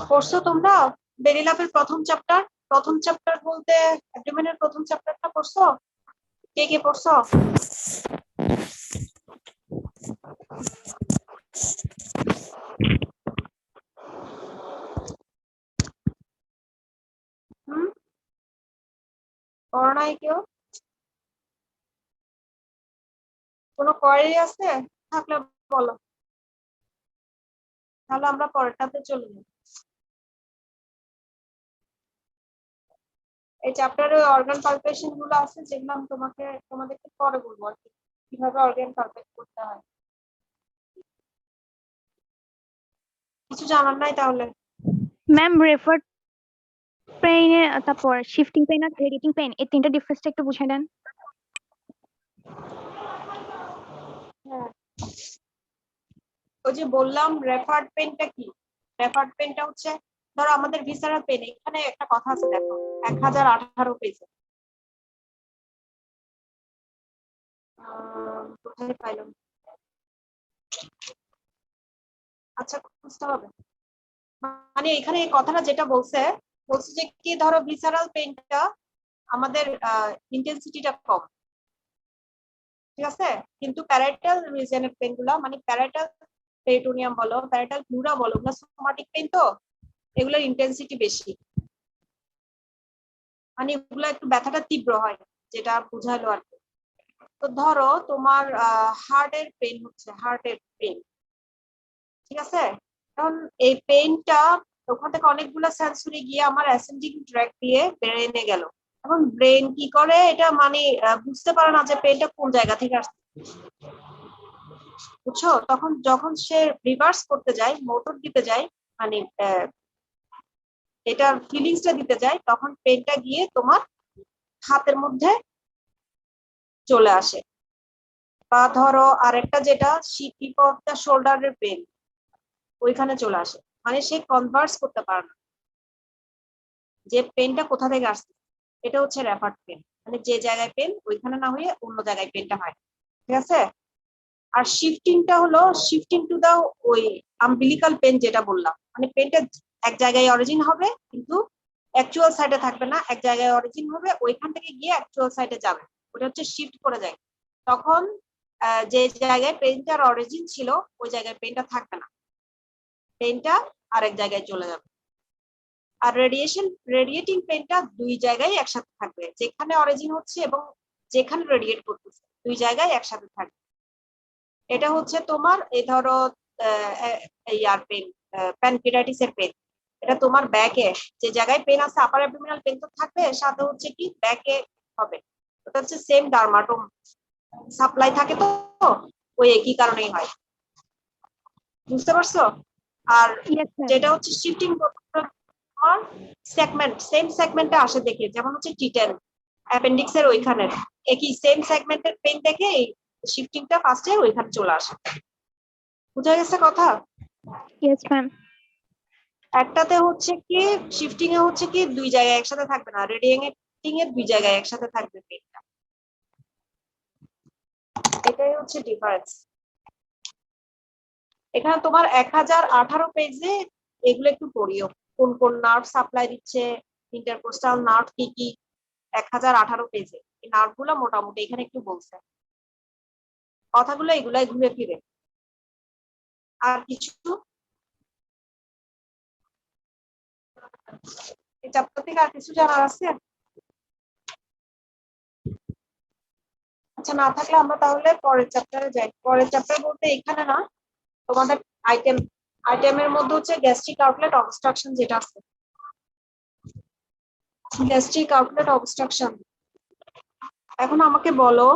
পড়ছো তোমরা বেরি লাভের প্রথম চ্যাপ্টার বলতে অ্যাবডোমেনের প্রথম চ্যাপ্টারটা পড়ছো? কে কে পড়ছো? হুম, পড়ো নাই কেউ? কোনো কোয়ারি আছে? থাকলে বলো, তাহলে আমরা পরেরটাতে চলে যাই। এই চ্যাপ্টারে অর্গান পালপেশন গুলো আছে, যেগুলো আমি তোমাদেরকে পরে বলবো আর কি, কিভাবে অর্গান পালপেট করতে হয়। কিছু জানার নাই তাহলে? ম্যাম রেফার পেইন তারপর শিফটিং পেইন আর রেডিয়েটিং পেইন এই তিনটা ডিফারেন্সটা একটু বুঝিয়ে দেন। হ্যাঁ, ওই যে বললাম রেফার্ড পেনটা কি। রেফার্ড পেনটা হচ্ছে, ধরো আমাদের ভিসারাল পেন, এখানে একটা কথা আছে দেখো 1018 পেজে। কোথায় পাইলাম, আচ্ছা খুঁজতে হবে। মানে এখানে এই কথাটা যেটা বলছে যে কি, ধরো ভিসারাল পেনটা আমাদের ইন্টেন্সিটিটা কম, ঠিক আছে, কিন্তু প্যারাইটাল রিজনের পেন গুলা, মানে প্যারাইটাল পেরিটোনিয়াম বলো, প্যারাইটাল প্লুরা বলো, ওগুলো সোমাটিক পেন, তো এগুলোর ইন্টেন্সিটি বেশি, মানে এগুলো একটু ব্যথাটা তীব্র হয়, যেটা বুঝালো আর কি। তো ধরো তোমার হার্টের পেন হচ্ছে, হার্টের পেন, ঠিক আছে, কারণ এই পেনটা ওখান থেকে অনেকগুলো সেন্সরি গিয়ে আমার অ্যাসেন্ডিং ট্র্যাক দিয়ে ব্রেনে গেল। এখন ব্রেন কি করে এটা, মানে বুঝতে পারে না যে পেনটা কোন জায়গা থেকে আসছে, বুঝছো? তখন যখন সে রিভার্স করতে যায়, মোটর দিতে যায়, মানে এটার ফিলিংসটা দিতে যায়, তখন পেনটা গিয়ে তোমার হাতের মধ্যে চলে আসে। বা ধরো আরেকটা যেটা টিপ অফ দ্য শোল্ডারের পেন, ওইখানে চলে আসে, মানে সে কনভার্স করতে পারে না যে পেনটা কোথা থেকে আসছে। এটা হচ্ছে রেফার্ড পেন, মানে যে জায়গায় পেন ওইখানে না হয়ে অন্য জায়গায় পেনটা হয়, ঠিক আছে। আর শিফটিংটা হলো শিফটিং টু দা ওই আম্বিলিকাল পেন, যেটা বললাম, মানে পেনটা এক জায়গায় অরিজিন হবে কিন্তু অ্যাকচুয়াল সাইডে থাকবে না, এক জায়গায় অরিজিন হবে, ওইখান থেকে গিয়ে অ্যাকচুয়াল সাইডে যাবে, ওটা হচ্ছে শিফট করে যায়। তখন যে জায়গায় পেনটার অরিজিন ছিল ওই জায়গায় পেনটা থাকবে না, পেনটা আরেক জায়গায় চলে যাবে। আর রেডিয়েটিং পেনটা দুই জায়গায় একসাথে থাকবে, যেখানে অরিজিন হচ্ছে এবং যেখানে রেডিয়েট করতেছে দুই জায়গায় একসাথে থাকবে। এটা হচ্ছে তোমার এই ধরো ইয়ার পেন, প্যানক্রিয়াটিসের পেন, এটা তোমার ব্যাকে যে জায়গায় পেন আছে, আপার অ্যাবডোমিনাল পেন তো থাকবে, সাথে হচ্ছে কি ব্যাকে হবে, ওটা হচ্ছে সেম ডার্মাটোম সাপ্লাই থাকে, তো ওই একই কারণেই হয়, বুঝতে পারছো? আর যেটা হচ্ছে শিফটিং সেগমেন্ট, সেম সেগমেন্টে আসে দেখে, যেমন হচ্ছে টিটেন অ্যাপেন্ডিক্স এর ওইখানে একই সেম সেগমেন্টের পেন দেখে এই শিফটিংটা ফার্স্টে ওইখানে চলে আসে। বুঝা গেছে কথা? Yes ma'am. একটাতে হচ্ছে কি শিফটিং এ হচ্ছে কি দুই জায়গায় একসাথে থাকবে না, রেডিয়েটিং এর দুই জায়গায় একসাথে থাকবে পেনটা, এটাই হচ্ছে ডিফারেন্স। এখানে তোমার 1018 পেজে এগুলো একটু পড়িও, কোন কোন নার্ভ সাপ্লাই দিচ্ছে, ইন্টারকোস্টাল নার্ভ কি কি, 1018 পেজে এই নার্ভ গুলো মোটামুটি এখানে একটু বলছে, কথাগুলো এগুলাই ঘুরে ফিরে। আর কিছু এই চ্যাপ্টার থেকে আর কিছু জানার আছে? আচ্ছা, না থাকলে আমরা তাহলে পরের চ্যাপ্টারে যাই। পরের চ্যাপ্টার বলতে এখানে না, তোমাদের আইটেমের মধ্যে হচ্ছে গ্যাস্ট্রিক আউটলেট অবস্ট্রাকশন, যেটা আছে গ্যাস্ট্রিক আউটলেট অবস্ট্রাকশন। এখন আমাকে বলো,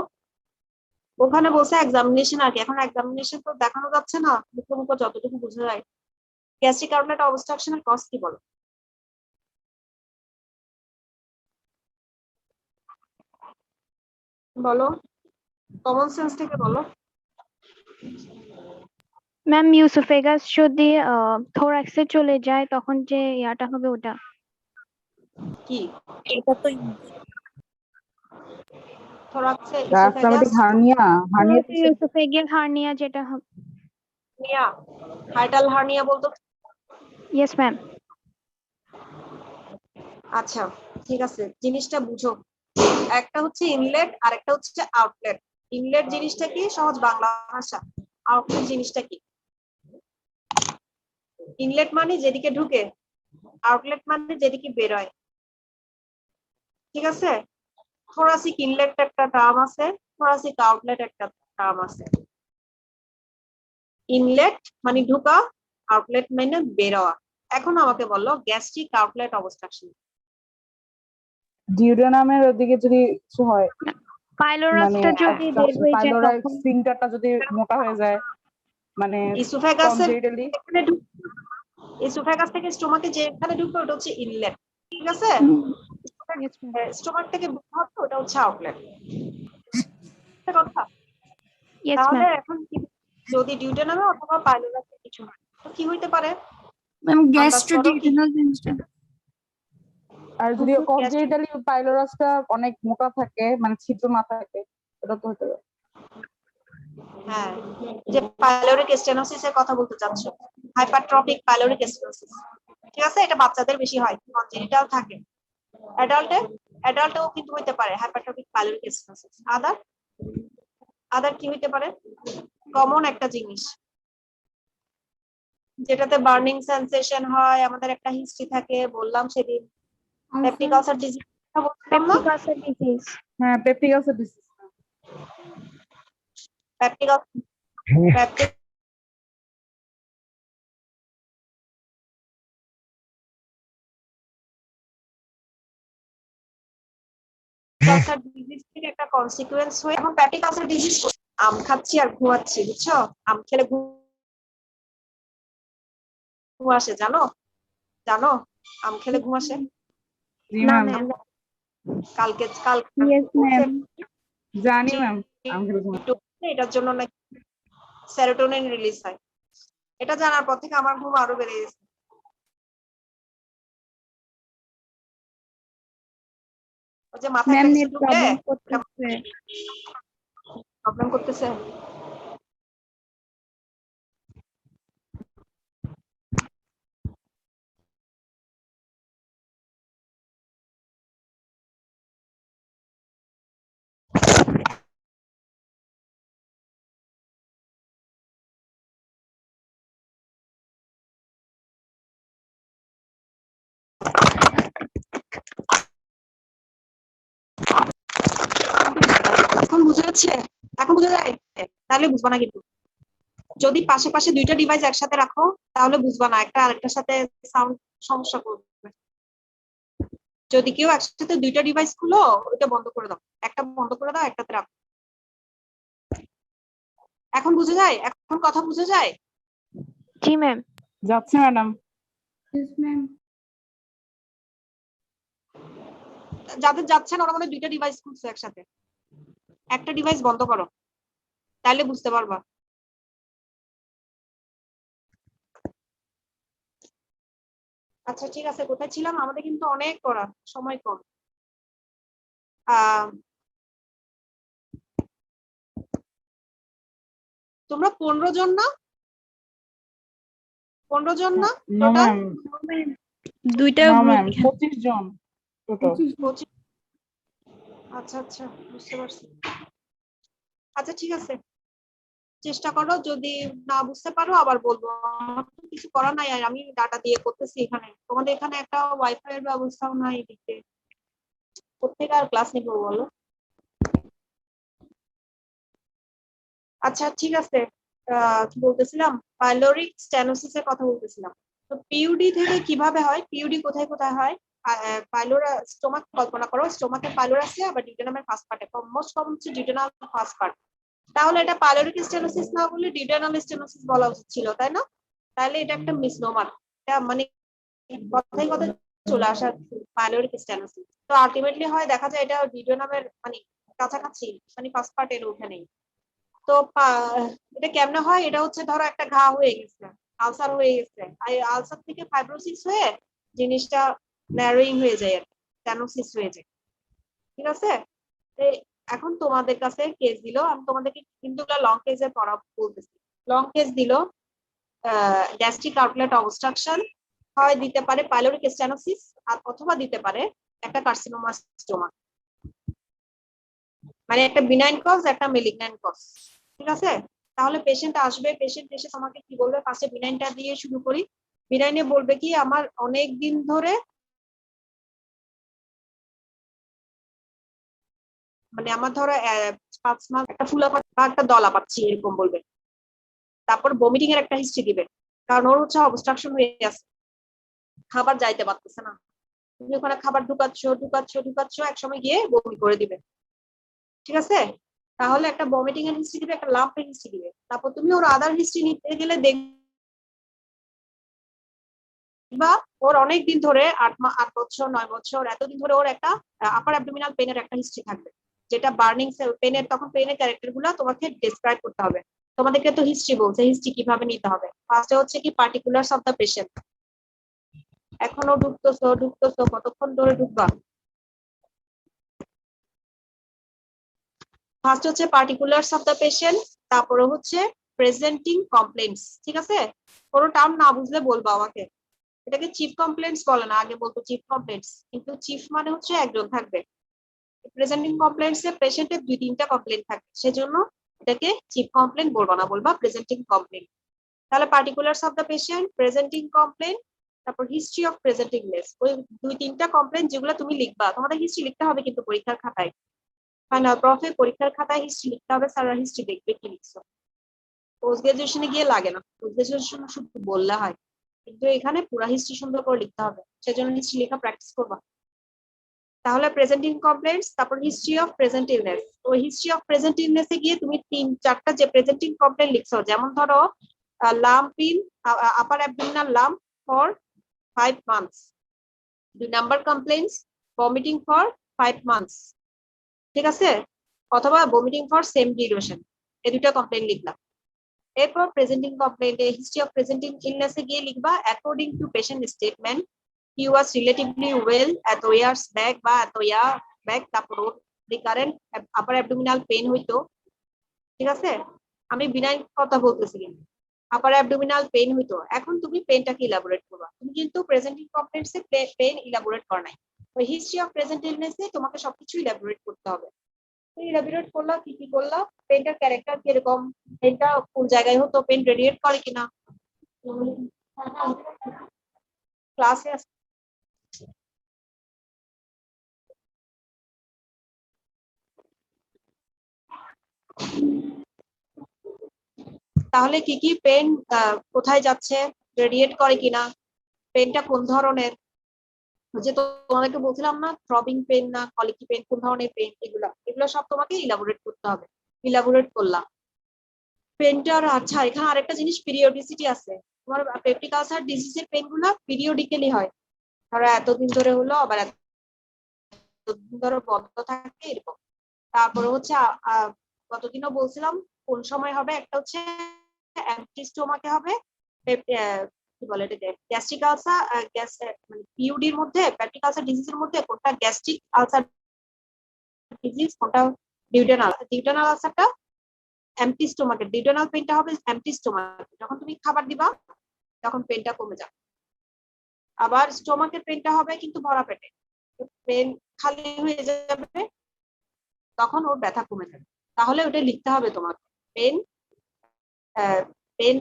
ওখানে বলছে এক্সামিনেশন আর কি, এখন এক্সামিনেশন তো দেখানো যাচ্ছে না, মুখে মুখে যতটুকু বোঝা যায়, গ্যাস্ট্রিক আউটলেট অবস্ট্রাকশনের কজ কি বলো? বলো, কমন সেন্স থেকে বলো। ম্যাম ইউসোফেগাস যদি থোরাক্সে চলে যায় তখন যে ইয়াটা হবে ওটা কি? এটা তো থোরাক্সে ডায়াফ্রামেটিক হার্নিয়া, হার্নিয়া তো ইউসোফেগিয়াল হার্নিয়া যেটা হবে। হার্নিয়া, হাইটাল হার্নিয়া বলতো। Yes ma'am. আচ্ছা ঠিক আছে, জিনিসটা বুঝো। একটা হচ্ছে ইনলেট আর একটা হচ্ছে আউটলেট। ইনলেট জিনিসটা কি? সহজ বাংলা ভাষা। আউটলেট জিনিসটা কি? ইনলেট মানে যেদিকে ঢুকে, আউটলেট মানে যেদিকে বেরোয়। ঠিক আছে, থোরাসিক ইনলেট একটা টার্ম আছে, থোরাসিক আউটলেট একটা টার্ম আছে। ইনলেট মানে ঢুকা, আউটলেট মানে বেরোয়া। এখন আমাকে বললো গ্যাস্ট্রিক আউটলেট অবস্ট্রাকশন। ডিউডেনামের ওদিকে যদি কিছু হয়, মানে পাইলোরাসটা যদি বের হয়ে যায় পাইলোরা তখন স্ফিংটারটা যদি মোটা হয়ে যায়, মানে ইসোফেগাসের কনজেইটালি। এখানে ইসোফেগাস থেকে স্টোমাকে যেখানে ঢুকবে ওটা হচ্ছে ইনলেট। ঠিক আছে, Yes, ma'am. স্টোমাক থেকে বের হবে ওটা হচ্ছে আউটলেট। কথা। Yes, তাহলে ma'am. এখন কি, যদি ডিউডেনামে অথবা পাইলোরাসে কিছু হয় তো কি হইতে পারে? ম্যাম আন্দাজ করো কি? গ্যাস্ট্রোডিউডেনাল জিনিসটা আর যদি কনজেইটালি পাইলোরাসটা অনেক মোটা থাকে, মানে ছিদ্র না থাকে, এটা তো হতে পারে। হ্যাঁ, যে পাইলোরিক স্টেনোসিস এর কথা বলতে চাচ্ছ, হাইপারট্রফিক পাইলোরিক স্টেনোসিস। ঠিক আছে, এটা বাচ্চাদের বেশি হয়, কনজেনিটাল থাকে। অ্যাডাল্টেও কিন্তু হইতে পারে হাইপারট্রফিক পাইলোরিক স্টেনোসিস। আদার কি হইতে পারে? কমন একটা জিনিস যেটাতে বার্নিং সেন্সেশন হয়, আমাদের একটা হিস্ট্রি থাকে, বললাম সেদিন পেপটিক আলসার ডিজিজ বললাম না? Peptic ulcer disease. হ্যাঁ, peptic ulcer ডিসিজ। Peptic peptic ulcer disease থেকে একটা কনসিকুয়েন্স হয়ে এখন পেপটিক আলসার ডিজিজ। আম খাচ্ছি আর ঘুমাচ্ছি, বুঝছো? আম খেলে ঘুম আসে, জানো? জানো আম খেলে ঘুম আসে? জি না, ম্যাম, ma'am. কালকে Yes, ma'am. জানি ম্যাম। আমি খেলে ঘুমাই। এটার জন্য নাকি সেরোটোনিন রিলিজ হয়। এটা জানার পর থেকে আমার ঘুম আরো বেড়ে গেছে। ওই যে মাথায় Ma'am, একটা কিছু net ঢুকলে problem করতেছে। প্রবলেম করতেছে। এখন বুঝা যাচ্ছে? এখন বুঝা যায়? তাহলে বুঝবা না কিন্তু। যদি পাশে পাশে দুইটা ডিভাইস একসাথে রাখো তাহলে বুঝবা না, একটা আরেকটার সাথে সাউন্ড সমস্যা করবে। যদি কেউ একসাথে দুইটা ডিভাইস খুলো, ওইটা বন্ধ করে দাও, একটা বন্ধ করে দাও, একটাতে রাখো। এখন বুঝা যায়? এখন কথা বুঝা যায়? জি ম্যাম। যাচ্ছে ম্যাডাম। ইয়েস ম্যাম যাদের যাচ্ছে না ওরা মানে দুইটা ডিভাইস খুলছে একসাথে, একটা ডিভাইস বন্ধ করো, তাহলে বুঝতে পারবা। আচ্ছা ঠিক আছে, কোথায় ছিলাম? আমাদের কিন্তু অনেক করা, সময় কম। তোমরা 15 জন না? 15 জন না না টোটাল? ম্যাম, দুইটা না গ্রুপ ম্যাম, 25 জন টোটাল। আচ্ছা আচ্ছা, বুঝতে পারছি। আচ্ছা ঠিক আছে, চেষ্টা করো, যদি না বুঝতে পারো আবার বলবো। আমার তো কিছু করার নাই, আর আমি ডাটা দিয়ে করতেছি এখানে। তোমাদের এখানে একটা ওয়াইফাই এর ব্যবস্থাও নাই এদিকে, কোথেকে আর ক্লাস নিবো বলো? আচ্ছা ঠিক আছে, কি বলতেছিলাম, পাইলোরিক স্টেনোসিস এর কথা বলতেছিলাম। তো পিইউডি থেকে কিভাবে হয়, পিইউডি কোথায় কোথায় হয়? পাইলোরা স্টোমাক, কল্পনা করো স্টোমাকের পাইলোরা আছে, আবার ডিউডেনামের ফার্স্ট পার্টে, মোস্ট কমন হচ্ছে ডিউডেনাল ফার্স্ট পার্ট। তাহলে এটা পাইলোরিক স্টেনোসিস না বলে ডিউডেনাল স্টেনোসিস বলা উচিত ছিল, তাই না? তাহলে এটা একটা মিসনোমার, এটা মানে কথাই কথায় চলে আসা পাইলোরিক স্টেনোসিস। তো আলটিমেটলি হয় দেখা যায় এটা ডিউডেনামের মানে কাছাকাছি, মানে ফার্স্ট পার্টের ওখানে। তো এটা কেমনে হয়? এটা হচ্ছে ধরো একটা ঘা হয়ে গেছে, আলসার হয়ে গেছে, আর আলসার থেকে ফাইব্রোসিস হয়ে জিনিসটা ন্যারোইং হয়ে যায়, আর স্টেনোসিস হয়ে যায়। ঠিক আছে, এখন তোমাদের কাছে কেস দিল, আমি তোমাদেরকে কিন্তু লং কেসের পড়া বলতেছি। লং কেস দিল গ্যাস্ট্রিক আউটলেট অবস্ট্রাকশন, হয় দিতে পারে পাইলোরিক স্টেনোসিস আর অথবা দিতে পারে একটা কার্সিনোমা স্টোমাক, মানে একটা বিনাইন কজ একটা মেলিগন্যান্ট কজ। ঠিক আছে, তাহলে পেশেন্ট আসবে, পেশেন্ট এসে তোমাকে কি বলবে, ফার্স্টে বিনাইনটা দিয়ে শুরু করি। বিনাইনে বলবে কি আমার অনেক দিন ধরে মানে আমার ধরো 5 মাস একটা ফুলা বা একটা দলা পাচ্ছি এরকম বলবে। তারপর ভমিটিং এর একটা হিস্ট্রি দিবে, কারণ ওর হচ্ছে অবস্ট্রাকশন হয়ে আছে, খাবার যাইতে পারতেছে না। তুমি ওখানে খাবার ঢুকাচ্ছ একসময় গিয়ে বমি করে দিবে। ঠিক আছে, তাহলে একটা ভমিটিং এর হিস্ট্রি দিবে, একটা লাম্পের হিস্ট্রি দিবে। তারপর তুমি ওর আদার হিস্ট্রি নিতে গেলে দেখবা ওর অনেক দিন ধরে 8 বছর 9 বছর এতদিন ধরে ওর একটা আপার অ্যাবডোমিনাল পেনের একটা হিস্ট্রি থাকবে, যেটা বার্নিং পেনের, তখন পেনের ক্যারেক্টার গুলো তোমাকে ডেসক্রাইব করতে হবে। তোমাদেরকে তো হিস্ট্রি বলছে, হিস্ট্রি কিভাবে নিতে হবে। ফার্স্টে হচ্ছে কি পার্টিকুলারস অফ দ্য পেশেন্ট। এখনো ঢুকতেছো কতক্ষণ ধরে ঢুকবা। ফার্স্ট হচ্ছে পার্টিকুলারস অফ দ্য পেশেন্ট, তারপরে হচ্ছে প্রেজেন্টিং কমপ্লেইন্টস। ঠিক আছে, কোনো টার্ম না বুঝলে বলবা আমাকে। এটাকে চিফ কমপ্লেইন্টস বলে না, আগে বলতো চিফ কমপ্লেইন্টস, কিন্তু চিফ মানে হচ্ছে একজন থাকবে। প্রেজেন্টিং কমপ্লেইন্টস এ পেশেন্টের 2-3টা কমপ্লেইন্ট থাকে, সেজন্য এটাকে চিফ কমপ্লেইন্ট বলবা না, বলবা প্রেজেন্টিং কমপ্লেইন্ট। তাহলে particulars of the patient, presenting complaint, তারপর হিস্ট্রি অফ প্রেজেন্টিংনেস। ওই 2-3টা কমপ্লেইন্ট যেগুলো তুমি লিখবা, তোমাদের হিস্ট্রি লিখতে হবে কিন্তু পরীক্ষার খাতায়। ফাইনাল প্রফে পরীক্ষার খাতায় হিস্ট্রি লিখতে হবে, স্যাররা হিস্ট্রি দেখবে কি লিখছো। পোস্ট গ্রাজুয়েশনে গিয়ে লাগে না, পোস্ট গ্রাজুয়েশনে শুধু বললে হয়, কিন্তু এখানে পুরো হিস্ট্রি সুন্দর করে লিখতে হবে, সেজন্য হিস্ট্রি লেখা প্র্যাকটিস করবা। তাহলে প্রেজেন্টিং কমপ্লেইন্টস, তারপর হিস্ট্রি অফ প্রেজেন্ট ইলনেস। তো হিস্ট্রি অফ প্রেজেন্ট ইলনেসে গিয়ে তুমি 3-4টা যে প্রেজেন্টিং কমপ্লেইন্ট লিখছো, যেমন ধরো lump in upper abdominal lump for 5 months, 2 number complaints vomiting for 5 months. ঠিক আছে, অথবা ভমিটিং ফর সেম ডিউরেশন, এই 2টা কমপ্লেইন্ট লিখলাম। এরপর প্রেজেন্টিং কমপ্লেইন্টে হিস্ট্রি অফ প্রেজেন্টিং ইলনেসে গিয়ে লিখবা according to patient statement he was relatively well at years back বা এত year back, তারপর রিকারেন্ট আপার অ্যাবডোমিনাল পেইন হইতো। ঠিক আছে, আমি বিনাইন কথা বলতেছি, কিন্তু আপার অ্যাবডোমিনাল পেইন হইতো। এখন তুমি পেইনটাকে ইলাবোরেট করবা, তুমি কিন্তু প্রেজেন্টিং কমপ্লেইন্টসে পেইন ইলাবোরেট করা নাই। ওই হিস্ট্রি অফ প্রেজেন্ট ইলনেসে তোমাকে সবকিছু ইলাবোরেট করতে হবে। ইলাবোরেট করলা, কি কি করলা, পেনটার ক্যারেক্টার কিরকম, পেনটা কোন জায়গায় হতো, পেন রেডিয়েট করে কিনা, ক্লাসে তাহলে কি কি পেন কোথায় যাচ্ছে, রেডিয়েট করে কিনা, পেনটা কোন ধরনের, যে তোমাদেরকে বলছিলাম না থ্রবিং পেন না কলিকি পেন, কোন ধরনের পেন, এগুলো সব তোমাকে ইলাবোরেট করতে হবে। ইলাবোরেট করলাম পেনটার। আচ্ছা, এখানে আরেকটা জিনিস পিরিয়ডিসিটি আছে। তোমার পেপটিক আলসার ডিজিজের পেন গুলো পিরিয়ডিক্যালি হয়, ধরো এতদিন ধরে হলো, আবার এতদিন ধরে বন্ধ থাকে এরকম। তারপরে হচ্ছে কতদিনও বলছিলাম কোন সময় হবে, একটা হচ্ছে এমটি স্টোমাকে হবে, কি বলে এটাকে গ্যাস্ট্রিক আলসার, গ্যাস মানে পিইউডির মধ্যে পেপটিক আলসার ডিজিজের মধ্যে কোনটা গ্যাস্ট্রিক আলসার ডিজিজ, কোনটা ডিউডেনাল আলসারটা এমটি স্টোমাকে, ডিউডেনাল পেনটা হবে এমটি স্টোমাকে, যখন তুমি খাবার দিবা তখন পেনটা কমে যাবে। আবার স্টোমাকের পেনটা হবে কিন্তু ভরা পেটে, পেন খালি হয়ে যাবে, তখন ওর ব্যথা কমে যাবে। তাহলে ওটা লিখতে হবে তোমাকে, pen pain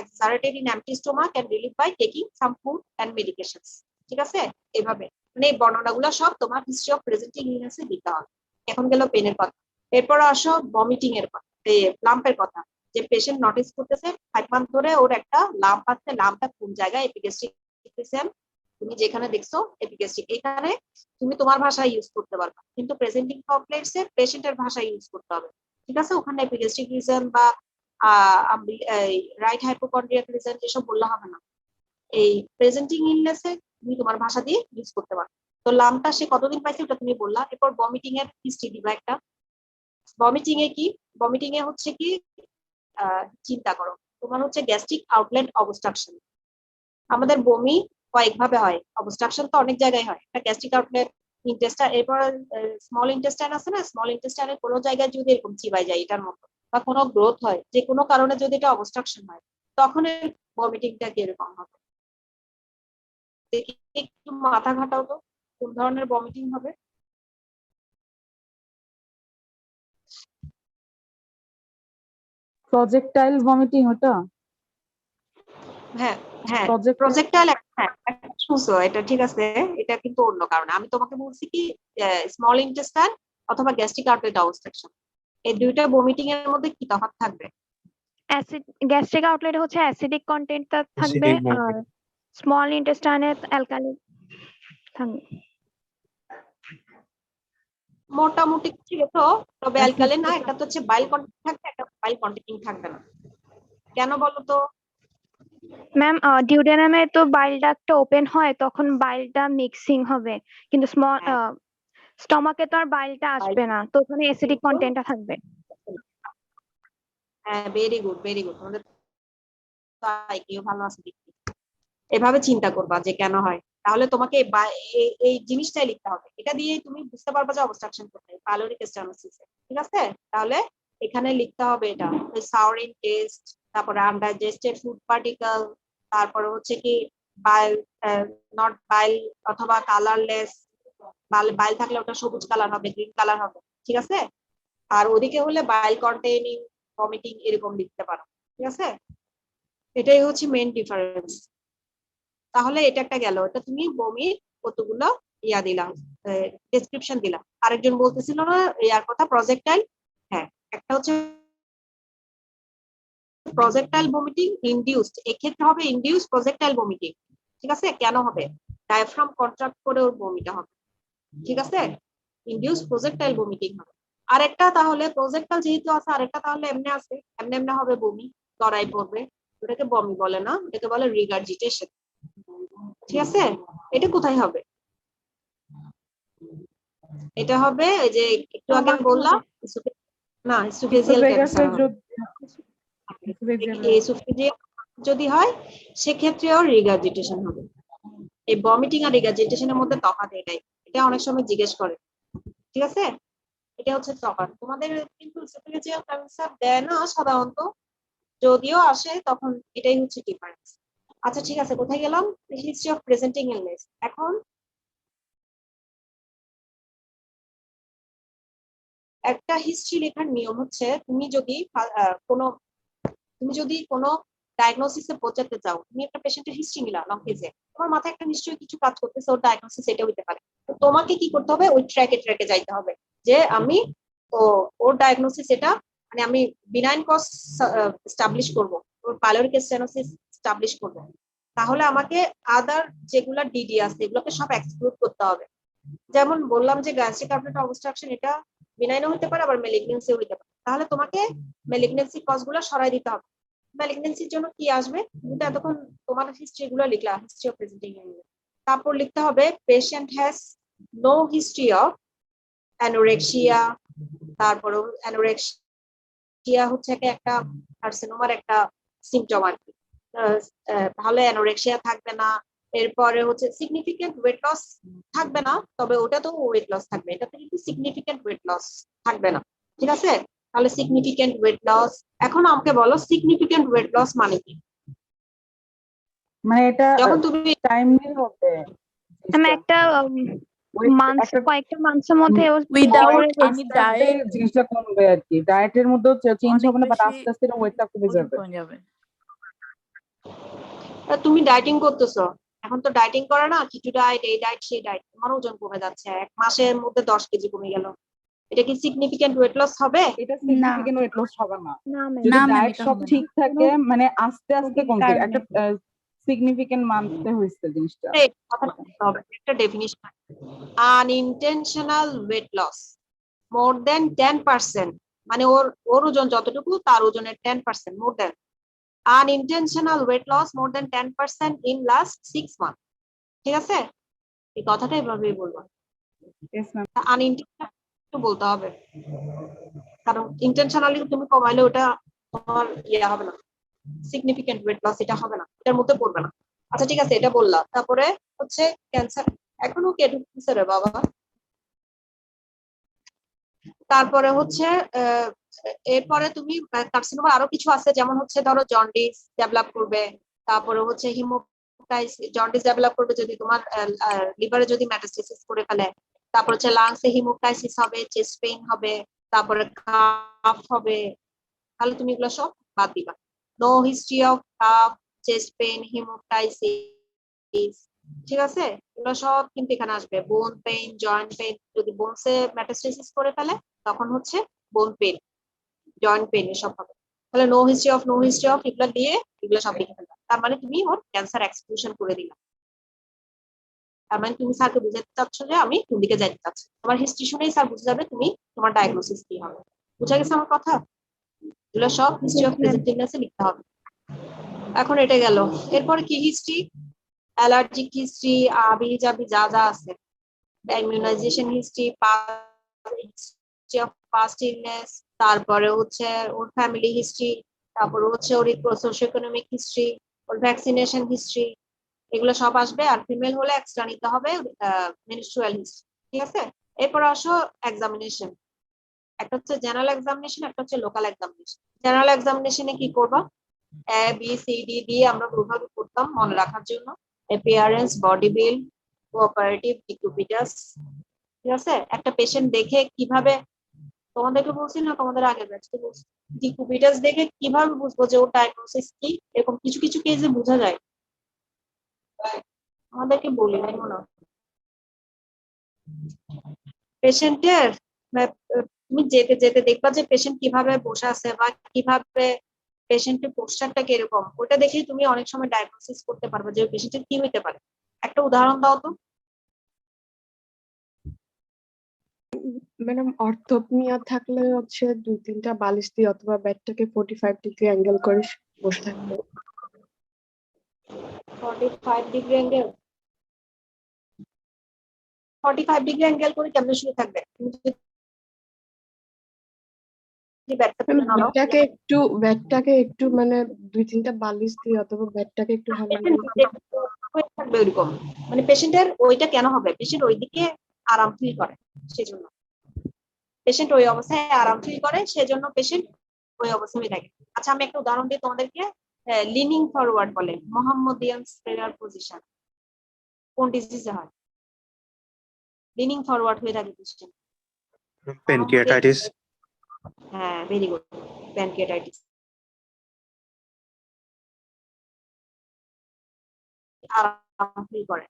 exerted in empty stomach and relieved by taking some food and medications. ঠিক আছে, এইভাবে মানে এই বর্ণনাগুলো সব তোমার হিস্ট্রি অফ প্রেজেন্টিং ইলনেসে দিতে হবে। এখন গেল পেনের কথা, এরপর আসো ভমিটিং এর কথা, লাম্পের কথা। যে পেশেন্ট নোটিস করতেছে 5 মান্থ ধরে ওর একটা লাম্প আছে, লাম্পটা কোন জায়গায়, এপিগ্যাস্ট্রিক সিস্টেম, তুমি যেখানে দেখছো এপিগ্যাস্ট্রিক, এখানে তুমি তোমার ভাষা ইউজ করতে পারবে, কিন্তু প্রেজেন্টিং কমপ্লেইন্টস এ পেশেন্টের ভাষা ইউজ করতে হবে। ঠিক আছে, ওখানে এপিগ্যাস্ট্রিক রিজন বা রাইট হাইপোকন্ড্রিয়াক রিজন এসব বললে হবে না, এই প্রেজেন্টিং ইলনেসে তুমি তোমার ভাষা দিয়ে ইউজ করতে পারো। তো লামটা সে কতদিন পাইছে ওটা তুমি বললা। এরপর ভমিটিং এর হিস্ট্রি দিবা একটা। ভমিটিং এ কি, ভমিটিং এ হচ্ছে কি চিন্তা করো, তোমার হচ্ছে গ্যাস্ট্রিক আউটলেট অবস্ট্রাকশন। আমাদের বমি কয়েকভাবে হয়, অবস্ট্রাকশন তো অনেক জায়গায় হয়, একটা গ্যাস্ট্রিক আউটলেট ইন্টেস্টাইন, এরপর স্মল ইন্টেস্টাইন আছে না, স্মল ইন্টেস্টাইনের কোনো জায়গায় যদি এরকম চিবাই যায় এটার মতো, বা কোনো গ্রোথ হয়, যে কোনো কারণে যদি এটা অবস্ট্রাকশন হয়, তখন ভমিটিংটা কিরকম হবে। দেখি একটু মাথা ঘাটাও তো, কোন ধরনের ভমিটিং হবে? প্রজেক্টাইল ভমিটিং ওটা? হ্যাঁ হ্যাঁ, প্রজেক্টাইল প্রজেক্টাইল, হ্যাঁ শুনছো, এটা ঠিক আছে, এটা কিন্তু অন্য কারণে। আমি তোমাকে বলছি কি স্মল ইন্টেস্টাইন অথবা গ্যাস্ট্রিক আউটলেট অবস্ট্রাকশন, এই দুইটা ভমিটিং এর মধ্যে কি তফাৎ থাকবে? অ্যাসিড গ্যাস্ট্রিক আউটলেট হচ্ছে অ্যাসিডিক কন্টেন্টটা থাকবে, Acidic vomiting. আর স্মল ইন্টেস্টাইনে অ্যালকালি থাকবে। মোটামুটি ঠিক আছে, তবে Acid অ্যালকালি না, টা একটা তো হচ্ছে বাইল কন্টেন্ট থাকবে, একটা বাইল কন্টেন্টিং থাকবে না। কেন বলো তো? ম্যাম ডিউডেনামে তো বাইল ডাক্টটা ওপেন হয়, তখন বাইলটা মিক্সিং হবে, কিন্তু হ্যাঁ, স্টমাকে তো আর বাইলটা আসবে না, তো ওখানে অ্যাসিডিক কিন্তু কন্টেন্টটা থাকবে। হ্যাঁ, ভেরি গুড ভেরি গুড, তোমাদের আইকিউ ভালো আছে দেখি। এভাবে চিন্তা করবা যে কেন হয়, তাহলে তোমাকে এই জিনিসটাই লিখতে হবে, এটা দিয়ে তুমি বুঝতে পারবা যে অবস্ট্রাকশন কোথায়, পাইলোরিক স্টেনোসিস। ঠিক আছে, তাহলে এখানে লিখতে হবে এটা সাউরিন টেস্ট, তারপরে আনডাইজেস্টেড ফুড পার্টিকেল, তারপরে হচ্ছে কি বাইল, নট বাইল অথবা কালারলেস, বাইল থাকলে ওটা সবুজ কালার হবে, গ্রিন কালার হবে। ঠিক আছে, আর ওদিকে হলে বাইল কন্টেইনিং ভমিটিং এরকম লিখতে পারো। ঠিক আছে, এটাই হচ্ছে মেইন ডিফারেন্স। তাহলে এটা একটা গেল, এটা তুমি বমির কতগুলো ইয়া দিলাম, ডেসক্রিপশন দিলাম। আরেকজন বলতেছিল না ইয়ার কথা, প্রজেক্টাইল। হ্যাঁ, একটা হচ্ছে প্রজেক্টাইল ভমিটিং ইনডিউসড, এক্ষেত্রে হবে ইনডিউসড প্রজেক্টাইল ভমিটিং। ঠিক আছে, কেন হবে? ডায়াফ্রাম কন্ট্রাক্ট করে ওর বমিটা হবে। ঠিক আছে, ইনডিউসড প্রজেক্টাইল ভমিটিং হবে। আরেকটা তাহলে প্রজেক্টাইল যেহেতু আছে, আরেকটা তাহলে এমনি আছে, এমনি এমনি হবে বমি, তরাই পড়বে, ওটাকে বমি বলে না, ওটাকে বলে রিগার্জিটেশন। ঠিক আছে, এটা কোথায় হবে? এটা হবে ওই যে একটু আগে আমি বললাম, না ইসোফেজিয়াল ক্যান্সার হবে। এসোফেজিয়াল যদি হয় সেক্ষেত্রেও রিগার্জিটেশন হবে। এই ভমিটিং আর রিগার্জিটেশনের মধ্যে তফাৎ এটাই, এটা অনেক সময় জিজ্ঞেস করে। ঠিক আছে, এটা হচ্ছে তফাৎ। তোমাদের কিন্তু ইসোফেজিয়াল ক্যান্সার দেয় না সাধারণত, যদিও আসে তখন এটাই হচ্ছে ডিফারেন্স। আচ্ছা ঠিক আছে, কোথায় গেলাম? History of presenting illness. এখন একটা হিস্ট্রি লেখার নিয়ম হচ্ছে, তুমি যদি কোনো ডায়াগনোসিসে পৌঁছাতে চাও, তুমি একটা পেশেন্টের হিস্ট্রি নিলা লং পেজে, তোমার মাথায় একটা নিশ্চয়ই কিছু কাজ করতেছে, ওর ডায়াগনোসিস এটা হইতে পারে। তো তোমাকে কি করতে হবে? ওই ট্র্যাকে যাইতে হবে, যে আমি ওর ডায়াগনোসিস এটা, মানে আমি বিনাইন কজ এস্টাবলিশ করব, ওর পাইলোরিক স্টেনোসিস এস্টাবলিশ করব, তাহলে আমাকে আদার যেগুলা ডিডি আছে এগুলোকে সব এক্সক্লুড করতে হবে। যেমন বললাম যে গ্যাস্ট্রিক আউটলেট অবস্ট্রাকশন, এটা বিনাইনও হতে পারে, আবার ম্যালিগন্যান্সিও হতে পারে, তাহলে তোমাকে ম্যালিগন্যান্সি কজগুলো সরাই দিতে হবে। ম্যালিগন্যান্সির জন্য কি আসবে? তুমি তো এতক্ষণ তোমার হিস্ট্রি গুলো লিখলা, হিস্ট্রি অফ প্রেজেন্টিং ইলনেস, তারপর লিখতে হবে patient has no history of anorexia. তারপর অ্যানোরেক্সিয়া হচ্ছে একটা কার্সিনোমার একটা সিমটম আর কি, তাহলে অ্যানোরেক্সিয়া থাকবে না। এরপরে হচ্ছে সিগনিফিকেন্ট ওয়েট লস থাকবে না, তবে ওটা তো ওয়েট লস থাকবে, এটাতে কিন্তু সিগনিফিকেন্ট ওয়েট লস থাকবে না। ঠিক আছে, তাহলে সিগনিফিকেন্ট ওয়েট লস। এখন আমাকে বলো সিগনিফিকেন্ট ওয়েট লস মানে কি? মানে এটা যখন তুমি টাইমলি হবে আমি জিনিসটা। একটা কয়েকটা মান্থসের মধ্যে Without আস্তে any আস্তে diet, জিনিসটা কমবে আর কি, ডায়েটের মধ্যেও চেঞ্জ অনেক হবে না, বাট বেশি আস্তে আস্তে ওয়েটটা কমে ওজন যাবে। কমে যাবে। তুমি ডায়েটিং করতেছো, এখন তো ডায়েটিং করে না, কিছু ডায়েট, এই ডায়েট সেই ডায়েট, তোমার ওজন কমে যাচ্ছে, 1 মাসের মধ্যে 10 কেজি কমে গেল, এটা কি সিগনিফিকেন্ট ওয়েট লস হবে? এটা না সিগনিফিকেন্ট ওয়েট লস হবে না, না ম্যাম, যদি না ম্যাম, ডায়েট এটা সব হবে না। ঠিক থাকে, মানে আস্তে আস্তে রোগীর কমছে, কারণে। একটা সিগনিফিকেন্ট মানতে হয়েছে জিনিসটা। একটা definition, unintentional weight loss more than 10%, মানে ওর ওজন যতটুকু তার ওজনের 10% more than, unintentional weight loss more than 10% in last 6 month. ঠিক আছে, এই কথাটা এভাবেই বলবো, Yes, ma'am. আনইনটেনশনাল বলতে হবে, কারণ ইন্টেনশনালি তুমি কমাইলে ওটা তোমার ইয়ে হবে না, সিগনিফিকেন্ট ওয়েট লস এটা হবে না, এটার মধ্যে পড়বে না। আচ্ছা ঠিক আছে, এটা বললাম। তারপরে হচ্ছে ক্যান্সার, এখনো কে ঢুকতেছে রে বাবা। তারপরে হচ্ছে এরপরে তুমি কার্সিনোমা আরো কিছু আছে, যেমন হচ্ছে ধরো জন্ডিস ডেভেলপ করবে, তারপরে হচ্ছে হিমোটাইসিস জন্ডিস ডেভেলপ করবে যদি তোমার লিভারে যদি মেটাস্টেসিস করে ফেলে। তারপর হচ্ছে লাংসে হিমোটাইসিস হবে, চেস্ট পেইন হবে, তারপরে কাফ হবে। তাহলে তুমি এগুলো সব বাদ দিবা। No history of cough, chest pain, haemoptysis, ঠিক আছে? এগুলো সব কিন্তু এখানে আসবে। বোন পেইন, জয়েন্ট পেইন, যদি বোনসে মেটাস্টেসিস করে ফেলে তখন হচ্ছে বোন পেইন, জয়েন্ট পেইন এসব হবে। তাহলে নো হিস্ট্রি অফ এগুলো দিয়ে এগুলো সব লিখে ফেলবা। তার মানে তুমি ওর ক্যান্সার এক্সক্লুশন করে দিলা। তার মানে তুমি স্যারকে বুঝাতে চাচ্ছ যে আমি কোন দিকে যাইতে চাচ্ছি। তোমার হিস্ট্রি শুনেই স্যার বুঝে যাবে তুমি তোমার ডায়াগনোসিস কি হবে। বুঝা গেছে আমার কথা? এগুলো সব হিস্ট্রি অফ প্রেজেন্ট ইলনেসে লিখতে হবে। এখন এটা গেল। এরপরে কি হিস্ট্রি? অ্যালার্জিক হিস্ট্রি, আবি যাবি যা যা আছে, immunisation history, history of past illness, তারপরে হচ্ছে ওর ফ্যামিলি হিস্ট্রি, তারপরে হচ্ছে ওর সোশিও ইকোনমিক হিস্ট্রি, ওর ভ্যাকসিনেশন হিস্ট্রি, এগুলো সব আসবে। আর ফিমেল হলে এক্সট্রা নিতে হবে মেনস্ট্রুয়াল হিস্ট্রি, ঠিক আছে? এরপর আসো এক্সামিনেশন। একটা হচ্ছে জেনারেল এক্সামিনেশন, একটা হচ্ছে লোকাল এক্সামিনেশন। জেনারেল এক্সামিনেশনে কি করবা? এ বি সি ডি দিয়ে আমরা দুভাবে করতাম মনে রাখার জন্য। অ্যাপিয়ারেন্স, বডি বিল্ড, কোঅপারেটিভ, ডিকুবিটাস, ঠিক আছে? একটা পেশেন্ট দেখে কিভাবে, তোমাদেরকে বলছি না তোমাদের আগের ব্যাচে বলছি, ডিকুবিটাস দেখে কিভাবে বুঝবো যে ওর ডায়াগনোসিস কি, এরকম কিছু কিছু কেসে বোঝা যায়। আমাদেরকে বলি নাই মনে হয় পেশেন্টের, তুমি যেতে যেতে দেখবা যে পেশেন্ট কিভাবে বসে আছে বা কিভাবে পেশেন্টের পোস্টারটা কিরকম, ওটা দেখেই তুমি অনেক সময় ডায়াগনোসিস করতে পারবে যে পেশেন্টের কি হইতে পারে। একটা উদাহরণ দাও তো। ম্যাডাম অর্থোপনিয়া থাকলে হচ্ছে 2-3টা বালিশ দিয়ে অথবা বেডটাকে 45 ডিগ্রি অ্যাঙ্গেল করে বসে থাকবে। 45 ডিগ্রি অ্যাঙ্গেল, 45 ডিগ্রি অ্যাঙ্গেল করে কেমনে শুয়ে থাকবে? তুমি যদি ব্যাটটা তুলে নাও, বেডটাকে একটু মানে 2-3টা বালিশ দিয়ে অথবা বেডটাকে একটু হেলানো থাকবে ওইরকম। মানে পেশেন্টের ওইটা কেন হবে? পেশেন্ট ওইদিকে আরাম ফিল করে, সেজন্য পেশেন্ট ওই অবস্থায় আরাম ফিল করে, সেজন্য পেশেন্ট ওই অবস্থায় থাকে। আচ্ছা আমি একটা উদাহরণ দিই তোমাদেরকে। লিনিং ফরওয়ার্ড বলে মোহাম্মদিয়ান প্রেয়ার পজিশন কোন ডিজিজে হয়? লিনিং ফরওয়ার্ড হয়ে থাকে পেশেন্ট। প্যানক্রিয়াটাইটিস। হ্যাঁ, ভেরি গুড, প্যানক্রিয়াটাইটিস। আরাম ফিল করে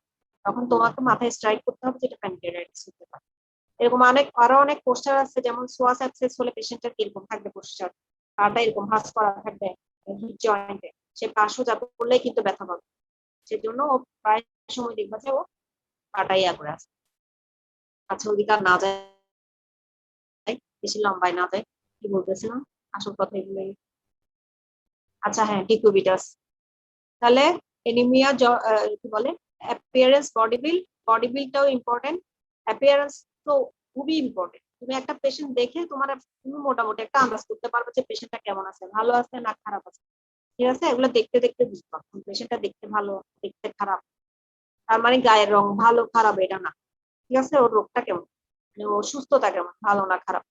তখন তোমাকে মাথায় স্ট্রাইক করতে হবে যেটা প্যানক্রিয়াটাইটিস হতে পারে। এরকম আরো অনেক পোস্টার আছে, যেমন সোয়াস অ্যাবসেস হলে পেশেন্টের কিরকম থাকবে পোস্টার, পাটা এরকম ভাঁজ করা থাকবে হিপ জয়েন্টে, সে পা সোজা করলেই কিন্তু ব্যথা পাবে। সেজন্য ও প্রায় সময় দেখবা যে ও পাটা ইয়া করে আসে। আচ্ছা ওদিকে আর না যায়, বেশি লম্বায় না যায়, কি বলতেছিলাম আসল কথা এগুলোই। আচ্ছা হ্যাঁ, ডিকুবিটাস। তাহলে এনিমিয়া কি বলে অ্যাপিয়ারেন্স, বডি বিল্ডটাও ইম্পর্টেন্ট। অ্যাপিয়ারেন্স তো খুবই ইম্পর্টেন্ট। তুমি একটা পেশেন্ট দেখে তুমি মোটামুটি একটা আন্দাজ করতে পারবে যে পেশেন্টটা কেমন আছে, ভালো আছে না খারাপ আছে, ঠিক আছে? এগুলো দেখতে দেখতে বুঝবা পেশেন্টটা দেখতে ভালো, দেখতে খারাপ। তার মানে গায়ের রং ভালো খারাপ এটা না, ঠিক আছে? ওর রোগটা কেমন, মানে ওর সুস্থতা কেমন, ভালো না খারাপ।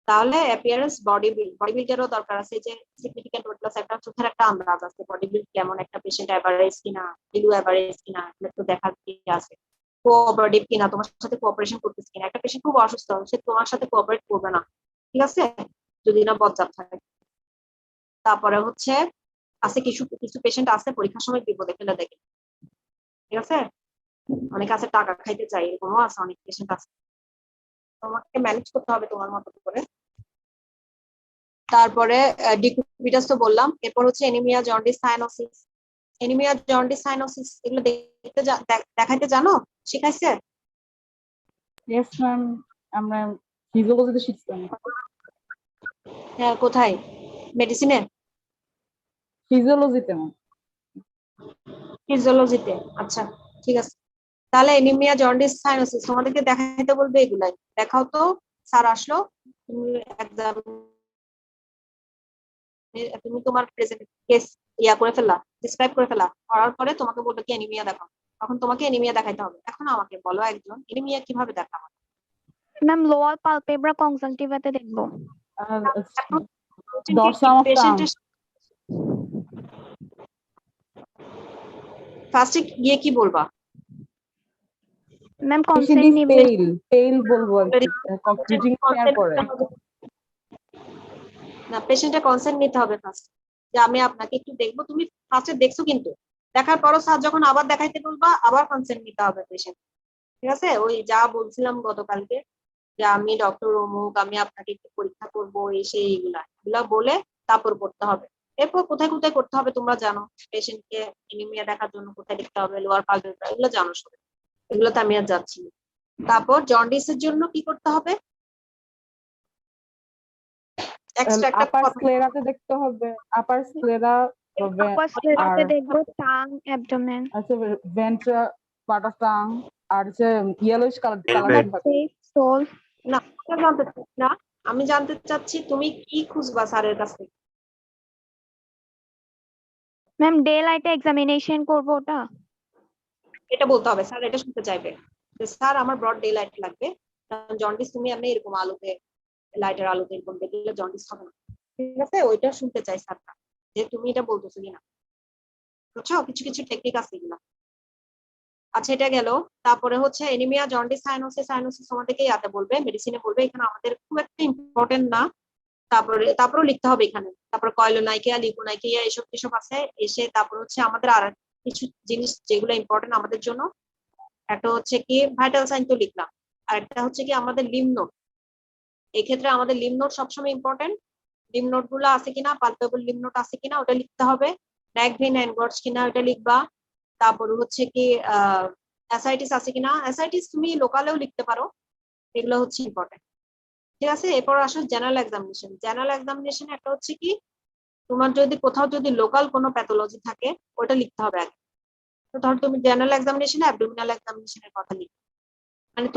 তাহলে অ্যাপিয়ারেন্স, বডি বিল্ডেরও দরকার আছে। যে সিগনিফিকেন্ট ওয়েট লস একটা চোখের একটা আন্দাজ আছে বডি বিল্ড কেমন, একটা পেশেন্ট এভারেজ কিনা, বিলো এভারেজ কিনা, এগুলো তো দেখার কি আছে। কোঅপারেটিভ কিনা, তোমার সাথে কোঅপারেশন করতেছে কিনা। একটা পেশেন্ট খুব অসুস্থ, সে তোমার সাথে কোঅপারেট করবে না, ঠিক আছে, যদি না বজ্জাত থাকে। তারপরে হচ্ছে আছে কিছু কিছু পেশেন্ট আছে পরীক্ষার সময় বিপদে ফেলে দেখে, ঠিক আছে? অনেক আছে টাকা খাইতে চাই, এরকমও আছে অনেক পেশেন্ট আছে। তোমাকে ম্যানেজ করতে হবে তোমার মতো করে। তারপরে ডিকুবিটাস তো বললাম। এরপর হচ্ছে anaemia jaundice cyanosis. Anaemia jaundice cyanosis এগুলো দেখতে দেখাইতে জানো, শিখাইছে? ইয়েস ম্যাম, আমরা ফিজিওলজিতে শিখতাম। হ্যাঁ, কোথায়? মেডিসিনে? ফিজিওলজিতে ম্যাম। ফিজিওলজিতে, আচ্ছা ঠিক আছে। তাহলে এনিমিয়া জন্ডিস সাইনোসিস তোমাদেরকে দেখাইতে বলবে, এগুলাই দেখাও তো। স্যার আসলো, তুমি এক্সাম, তুমি তোমার প্রেজেন্ট কেস ইয়া করে ফেলা, ডিসক্রাইব করে ফেলা, করার পরে তোমাকে বলবে কি এনিমিয়া দেখাও। তখন তোমাকে এনিমিয়া দেখাইতে হবে। এখন আমাকে বলো একজন এনিমিয়া কিভাবে দেখাবো? ম্যাম লোয়ার পালপেব্রা কনজাংটিভাতে দেখবো। dorsum of tongue। ফার্স্টে গিয়ে কি বলবা? ম্যাম পেশেন্ট কনসেন্ট ইজ নিবে। পেইল বলবো আর কি, ব্রিদিং শেয়ার করে। না, পেশেন্টের কনসেন্ট নিতে হবে ফার্স্ট, যে আমি আপনাকে একটু দেখবো। তুমি ফার্স্টে দেখছো, কিন্তু দেখার পরও স্যার যখন আবার দেখাইতে বলবা আবার কনসেন্ট নিতে হবে পেশেন্ট। ঠিক আছে, ওই যা বলছিলাম গতকালকে, যে আমি ডক্টর অমুক, আমি আপনাকে একটু পরীক্ষা করবো, এই সেই এগুলা বলে তারপর করতে হবে। এরপর কোথায় কোথায় করতে হবে তোমরা জানো, পেশেন্টকে এনিমিয়া দেখার জন্য কোথায় লিখতে হবে, লোয়ার পালভেট্রা, এগুলো জানো সবাই, এগুলোতে আমি আর যাচ্ছি না। তারপর জন্ডিসের জন্য কি করতে হবে? এক্সট্রা আপার স্ক্লেরাতে দেখতে হবে, আপার স্ক্লেরা হবে। আপার স্ক্লেরাতে দেখবো টাং, অ্যাবডোমেন, আচ্ছা, ভেন্ট্রা, পার্ট অফ টাং, আর যে ইয়েলোইশ কালার Elbow. থাকে। সোল। না, ওটা জানতে চাচ্ছি না, আমি জানতে চাচ্ছি তুমি কি খুঁজবা স্যারের কাছ থেকে। ম্যাম ডে লাইটে এক্সামিনেশন করবো ওটা। এটা বলতে হবে, স্যার এটা শুনতে চাইবে যে স্যার আমার ব্রড ডে লাইট লাগবে, কারণ জন্ডিস তুমি এমনি এরকম আলোতে, লাইটের আলোতে এরকম দেখলে জন্ডিস হবে না। ঠিক আছে, ওইটা শুনতে চাই স্যারটা, যে তুমি এটা বলতেছো কিনা। বুঝছো, কিছু কিছু টেকনিক আছে এগুলা। আচ্ছা, এটা গেল। তারপরে হচ্ছে এনিমিয়া, জন্ডিস, সাইনোসিস। সাইনোসিস তোমাদেরকে ইয়াতে বলবে, মেডিসিনে বলবে, এখানে আমাদের খুব একটা ইম্পর্টেন্ট না। তারপরেও লিখতে হবে এখানে। তারপরে কয়লোনাইকিয়া, লিপোনাইকিয়া, এসব টিসব আছে এসে। তারপর হচ্ছে আমাদের আর কিছু জিনিস যেগুলো ইম্পর্টেন্ট আমাদের জন্য, একটা হচ্ছে কি ভাইটাল সাইন তো লিখলাম, আর একটা হচ্ছে কি আমাদের লিম্ফ নোড। এই ক্ষেত্রে আমাদের লিম্ফ নোড সবসময় ইম্পর্টেন্ট। লিম্ফ নোড গুলো আছে কিনা, পালপেবল লিম্ফ নোড আছে কিনা ওটা লিখতে হবে। নেক ভেইন এনগর্জ কিনা ওটা লিখবা। তারপর হচ্ছে কি অ্যাসাইটিস আছে কিনা। অ্যাসাইটিস তুমি লোকালেও লিখতে পারো, এগুলো হচ্ছে ইম্পর্টেন্ট। ঠিক আছে, এরপর আসো জেনারেল এক্সামিনেশন। জেনারেল এক্সামিনেশন একটা হচ্ছে কি, তোমার যদি কোথাও যদি লোকাল কোনো প্যাথোলজি থাকে ওটা লিখতে হবে আগে। তো ধর তুমি জেনারেল এক্সামিনেশনে অ্যাবডোমিনাল এক্সামিনেশনের কথা লিখবে, মানে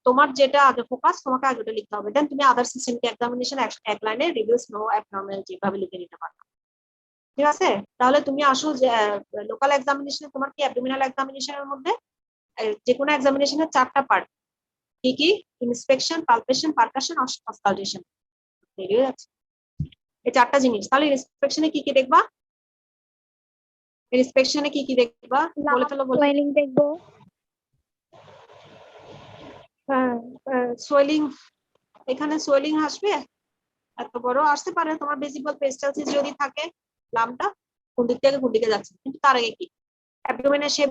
তোমার যেটা আগে ফোকাস, তোমাকে আগে ওটা লিখতে হবে। দেন তুমি আদার সিস্টেমকে এক্সামিনেশন এক লাইনে রিভিউস নো অ্যাবনর্মালিটি ভাবে লিখে নিতে পারবে। ঠিক আছে, তাহলে তুমি আসো যে লোকাল এক্সামিনেশনে তোমার কি অ্যাবডোমিনাল এক্সামিনেশনের মধ্যে যে কোনো এক্সামিনেশনের 4টা পার্ট, কি কি? Inspection, palpation, percussion, auscultation. ঠিক আছে, এই 4টা জিনিস। তাহলে ইন্সপেকশনে কি কি দেখবা? ইন্সপেকশনে কি কি দেখবা বলে ফেলো, বলে। সোয়েলিং দেখবো। সোয়েলিং, এখানে সোয়েলিং আসবে, এত বড় আসতে পারে। তোমার ভিজিবল পেরিস্টালসিস যদি থাকে, লামটা কোন দিক থেকে কোন দিকে যাচ্ছে। কিন্তু তার আগে কি, অ্যাবডোমেনের শেপ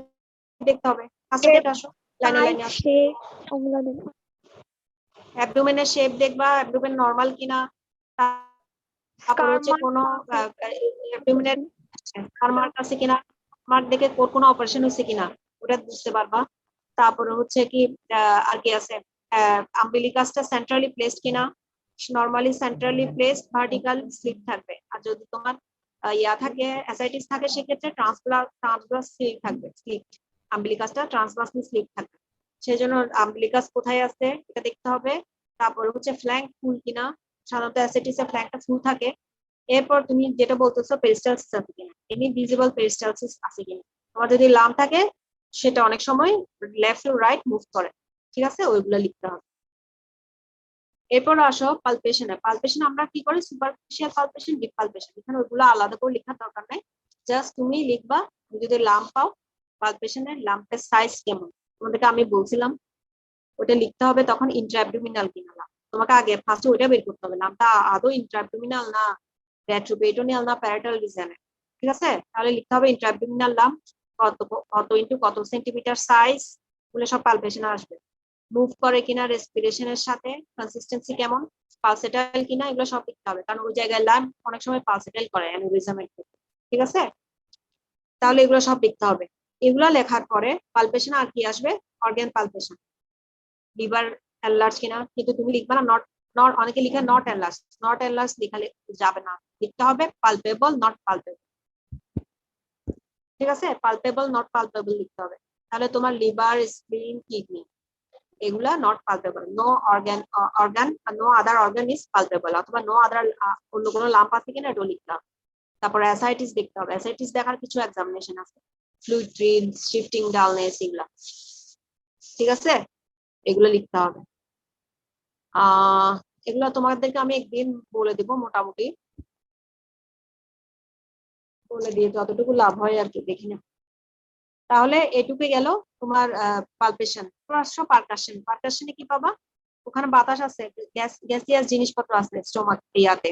দেখতে হবে। ফার্স্টে দেখে আসো, লাইনে লাইনে আসো। ওগুলো দেখবো। অ্যাবডোমেনের শেপ দেখবা, অ্যাবডোমেন নরমাল কিনা। তারপর হচ্ছে কোনো অ্যাবডোমেনের মার্ক আছে কিনা, মার্ক দেখে কোনো অপারেশন হয়েছে কিনা ওটা বুঝতে পারবা। তারপরে হচ্ছে কি আর কি আছে, আম্বিলিকাসটা সেন্ট্রালি প্লেসড কিনা। Normally centrally placed, vertical slip থাকবে। আর যদি তোমার ইয়া থাকে, অ্যাসাইটিস থাকে, সেক্ষেত্রে ট্রান্সভার্স স্লিপ থাকবে। স্লিপ, আম্বিলিকাসটা ট্রান্সভার্সলি স্লিপ থাকবে। সেই জন্য আম্বিলিকাস কোথায় আছে এটা দেখতে হবে। তারপর হচ্ছে ফ্ল্যাঙ্ক ফুল কিনা, সাধারণত অ্যাসাইটিসের ফ্ল্যাঙ্কটা ফুল থাকে। এরপর তুমি যেটা বলতেছো পেরিস্টালসিস আছে কিনা, এমনি ভিজিবল পেরিস্টালসিস আছে কিনা। তোমার যদি লাম থাকে সেটা অনেক সময় লেফট টু রাইট মুভ করে। ঠিক আছে, ওইগুলো লিখতে হবে। এরপর আসো পালপেশনে। পালপেশন আমরা কি করি, সুপারফিশিয়াল পালপেশন, ডিপ পালপেশন। এখানে ওইগুলো আলাদা করে লেখার দরকার নাই, জাস্ট তুমি লিখবা যদি লাম্প পাও, পালপেশনের লাম্পের সাইজ কেমন। তোমাদেরকে আমি বলছিলাম ওটা লিখতে হবে তখন ইন্ট্রাঅ্যাবডোমিনাল কিনা লাম্প। তোমাকে আগে ফার্স্টে ওইটা বের করতে হবে, লাম্পটা আদৌ ইন্ট্রাঅ্যাবডোমিনাল না রেট্রোপেরিটোনিয়াল না প্যারাটাল রিজনে। ঠিক আছে, তাহলে লিখতে হবে ইন্ট্রাঅ্যাবডোমিনাল লাম্প কত কত ইনটু কত সেন্টিমিটার সাইজ, বলে সব পালপেশনে আসবে। মুভ করে কিনা রেসপিরেশনের সাথে, কনসিস্টেন্সি কেমন, পালসেটাইল কিনা, এগুলো সব লিখতে হবে। কারণ ওই জায়গায় ল্যাম্প অনেক সময় পালসেটাইল করে অ্যানিউরিজমের ক্ষেত্রে। ঠিক আছে, তাহলে এগুলো সব লিখতে হবে। এগুলো লেখার পরে পালপেশন আর কি আসবে, অর্গান পালপেশন। লিভার এনলার্জ কিনা, কিন্তু তুমি লিখবে না নট, অনেকে লিখে নট এনলার্জ। নট এনলার্জ লিখালে যাবে না, লিখতে হবে পালপেবল নট পালপেবল। ঠিক আছে, পালপেবল নট পালপেবল লিখতে হবে। তাহলে তোমার লিভার, স্প্লিন, কিডনি এগুলা not palpable. No organ no other organ is palpable, অথবা নো আদার অন্য কোনো লাম্প আছে কিনা এটাও লিখতে হবে। তারপর অ্যাসাইটিস দেখতে হবে। অ্যাসাইটিস দেখার কিছু এক্সামিনেশন আছে, ফ্লুইড ড্রিন, শিফটিং ডালনেস, এগুলা। ঠিক আছে, এগুলো লিখতে হবে। এগুলো তোমাদেরকে আমি একদিন বলে দিব, মোটামুটি বলে দিয়ে যতটুকু লাভ হয় আর কি দেখি না। তাহলে এটুকু গেল তোমার পালপেশন। পারকাশনে কি পাবা? ওখানে বাতাস আছে, গ্যাসিয়াস জিনিসপত্র আছে স্টোমাক ইয়াতে,